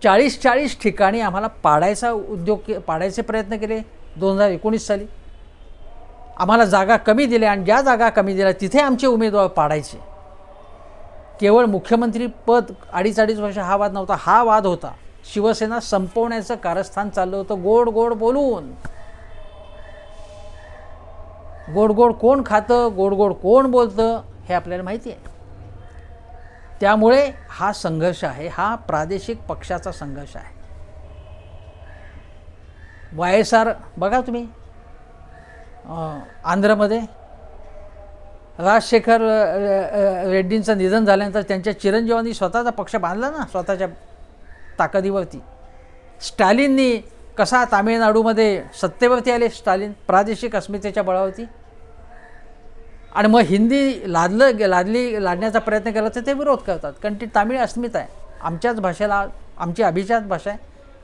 40 ठिकाणी आम्हाला पाडायचे प्रयत्न केले. 2019 साली आम्हाला जागा कमी दिल्या आणि ज्या जागा कमी दिल्या तिथे आमचे उमेदवार पाडायचे. केवळ मुख्यमंत्री पद 2.5 वर्ष हा वाद नव्हता. हा वाद होता शिवसेना संपवण्याचं कारस्थान चाललं होतं. गोड गोड बोलून, गोड गोड कोण खातं, गोड गोड कोण बोलतं हे आपल्याला माहिती आहे. त्यामुळे हा संघर्ष आहे, हा प्रादेशिक पक्षाचा संघर्ष आहे. YSR बघा तुम्ही, आंध्रमध्ये राजशेखर रेड्डींचं निधन झाल्यानंतर त्यांच्या चिरंजीवांनी स्वतःचा पक्ष बांधला ना स्वतःच्या ताकदीवरती. स्टॅलिननी कसा तामिळनाडूमध्ये सत्तेवरती आले, स्टॅलिन प्रादेशिक अस्मितेच्या बळावरती. आणि मग हिंदी लादण्याचा प्रयत्न केला तर ते विरोध करतात, कारण ती तामिळ अस्मिता आहे. आमच्याच भाषेला आमची अभिजात भाषा आहे,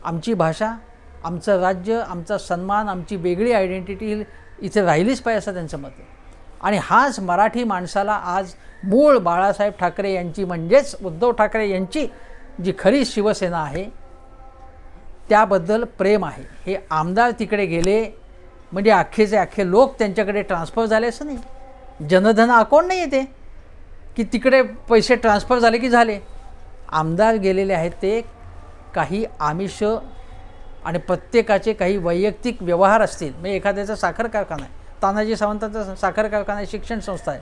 आमची भाषा, आमचं राज्य, आमचा सन्मान, आमची वेगळी आयडेंटिटी इथे राहिलीच पाहिजे असं त्यांचं मत आहे. आणि हाच मराठी माणसाला आज मूळ बाळासाहेब ठाकरे यांची म्हणजेच उद्धव ठाकरे यांची जी खरी शिवसेना आहे त्याबद्दल प्रेम आहे. हे आमदार तिकडे गेले म्हणजे अख्खेचे अख्खे लोक त्यांच्याकडे ट्रान्सफर झाले असं नाही. जनधन अकाउंट नाही येते की तिकडे पैसे ट्रान्सफर झाले की झाले. आमदार गेलेले आहेत ते काही आमिष आणि प्रत्येकाचे काही वैयक्तिक व्यवहार असतील. म्हणजे एखाद्याचा साखर कारखाना आहे, तानाजी सावंतांचा साखर कारखाना आहे, शिक्षण संस्था आहे,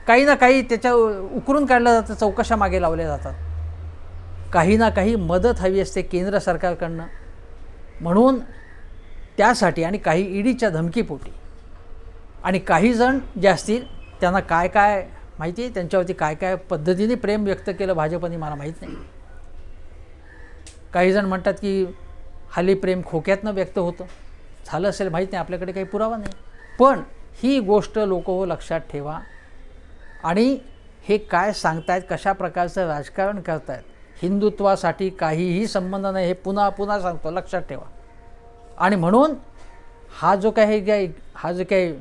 काही ना काही त्याच्या उकरून काढलं जातं, चौकशा मागे लावल्या जातात. काही ना काही मदत हवी असते केंद्र सरकारकडनं, म्हणून त्यासाठी आणि काही ईडीच्या धमकीपोटी. आणि काही जण जे असतील त्यांना काय काय माहिती आहे, त्यांच्यावरती काय काय पद्धतीने प्रेम व्यक्त केलं भाजपने मला माहीत नाही. काही जण म्हणतात की हल्ली प्रेम खोक्यातनं व्यक्त होतं, झालं असेल माहीत नाही, आपल्याकडे काही पुरावा नाही. पण ही गोष्ट लोक लक्षात ठेवा. आणि हे काय सांगतायत, कशा प्रकारचं राजकारण करतायत, हिंदुत्वासाठी काहीही संबंध नाही, हे पुन्हा पुन्हा सांगतो, लक्षात ठेवा. आणि म्हणून हा जो काही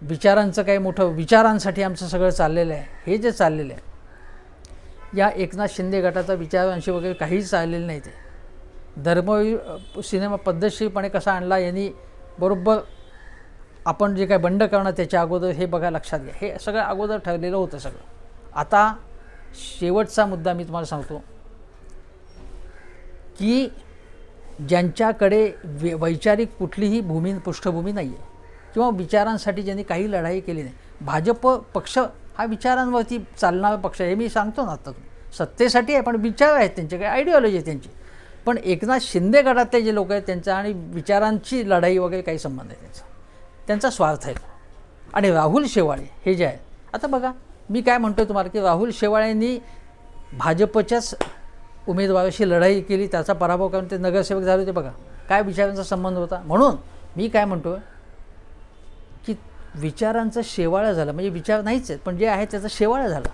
विचारांचं काही मोठं विचारांसाठी आमचं सगळं चाललेलं आहे, हे जे चाललेलं आहे या एकनाथ शिंदे गटाचा विचारांशी वगैरे काहीच चाललेलं नाही. ते धर्मवीर सिनेमा पद्धतशीरपणे कसा आणला यांनी, बरोबर आपण जे काय बंड करणं त्याच्या अगोदर हे बघा, लक्षात घ्या, हे सगळं अगोदर ठरलेलं होतं सगळं. आता शेवटचा मुद्दा मी तुम्हाला सांगतो की ज्यांच्याकडे वैचारिक कुठलीही पृष्ठभूमी नाही आहे किंवा विचारांसाठी ज्यांनी काही लढाई केली नाही, भाजप पक्ष हा विचारांवरती चालणारा पक्ष आहे, हे मी सांगतो ना आता. सत्तेसाठी आहे पण विचार आहेत त्यांचे, काही आयडिओलॉजी आहे त्यांची. पण एकनाथ शिंदे गटातले जे लोक आहेत त्यांचा आणि विचारांची लढाई वगैरे काही संबंध आहे त्यांचा स्वार्थ आहे. आणि राहुल शेवाळे हे जे आहेत, आता बघा मी काय म्हणतो तुम्हाला की राहुल शेवाळेंनी भाजपच्याच उमेदवाराशी लढाई केली, त्याचा पराभव करून ते नगरसेवक झाले होते. बघा काय विचारांचा संबंध होता. म्हणून मी काय म्हणतो की विचारांचं शेवाळं झालं, म्हणजे विचार नाहीच आहेत पण जे आहे त्याचं शेवाळं झालं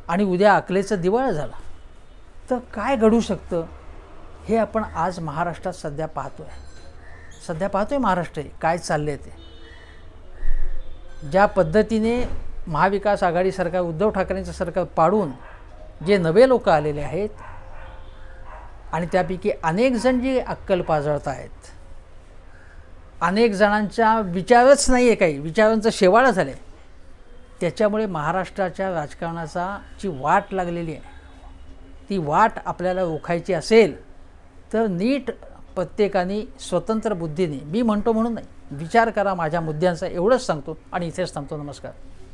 आणि उद्या अकलेचं दिवाळं झालं तर काय घडू शकतं हे आपण आज महाराष्ट्रात सध्या पाहतोय. महाराष्ट्र काय चालले ते, ज्या पद्धतीने महाविकास आघाडी सरकार, उद्धव ठाकरेंचं सरकार पाडून जे नवे लोक आलेले आहेत आणि त्यापैकी अनेक जण जे अक्कल पाजळत आहेत, अनेक जणांचा विचारच नाही आहे, काही विचारांचं शेवाळं झालं आहे, त्याच्यामुळे महाराष्ट्राच्या राजकारणाची वाट लागलेली आहे. ती वाट आपल्याला रोखायची असेल तर नीट प्रत्येकाने स्वतंत्र बुद्धीने, मी म्हणतो म्हणून नाही, विचार करा माझ्या मुद्द्यांचा, एवढंच सांगतो आणि इथेच थांबतो. नमस्कार.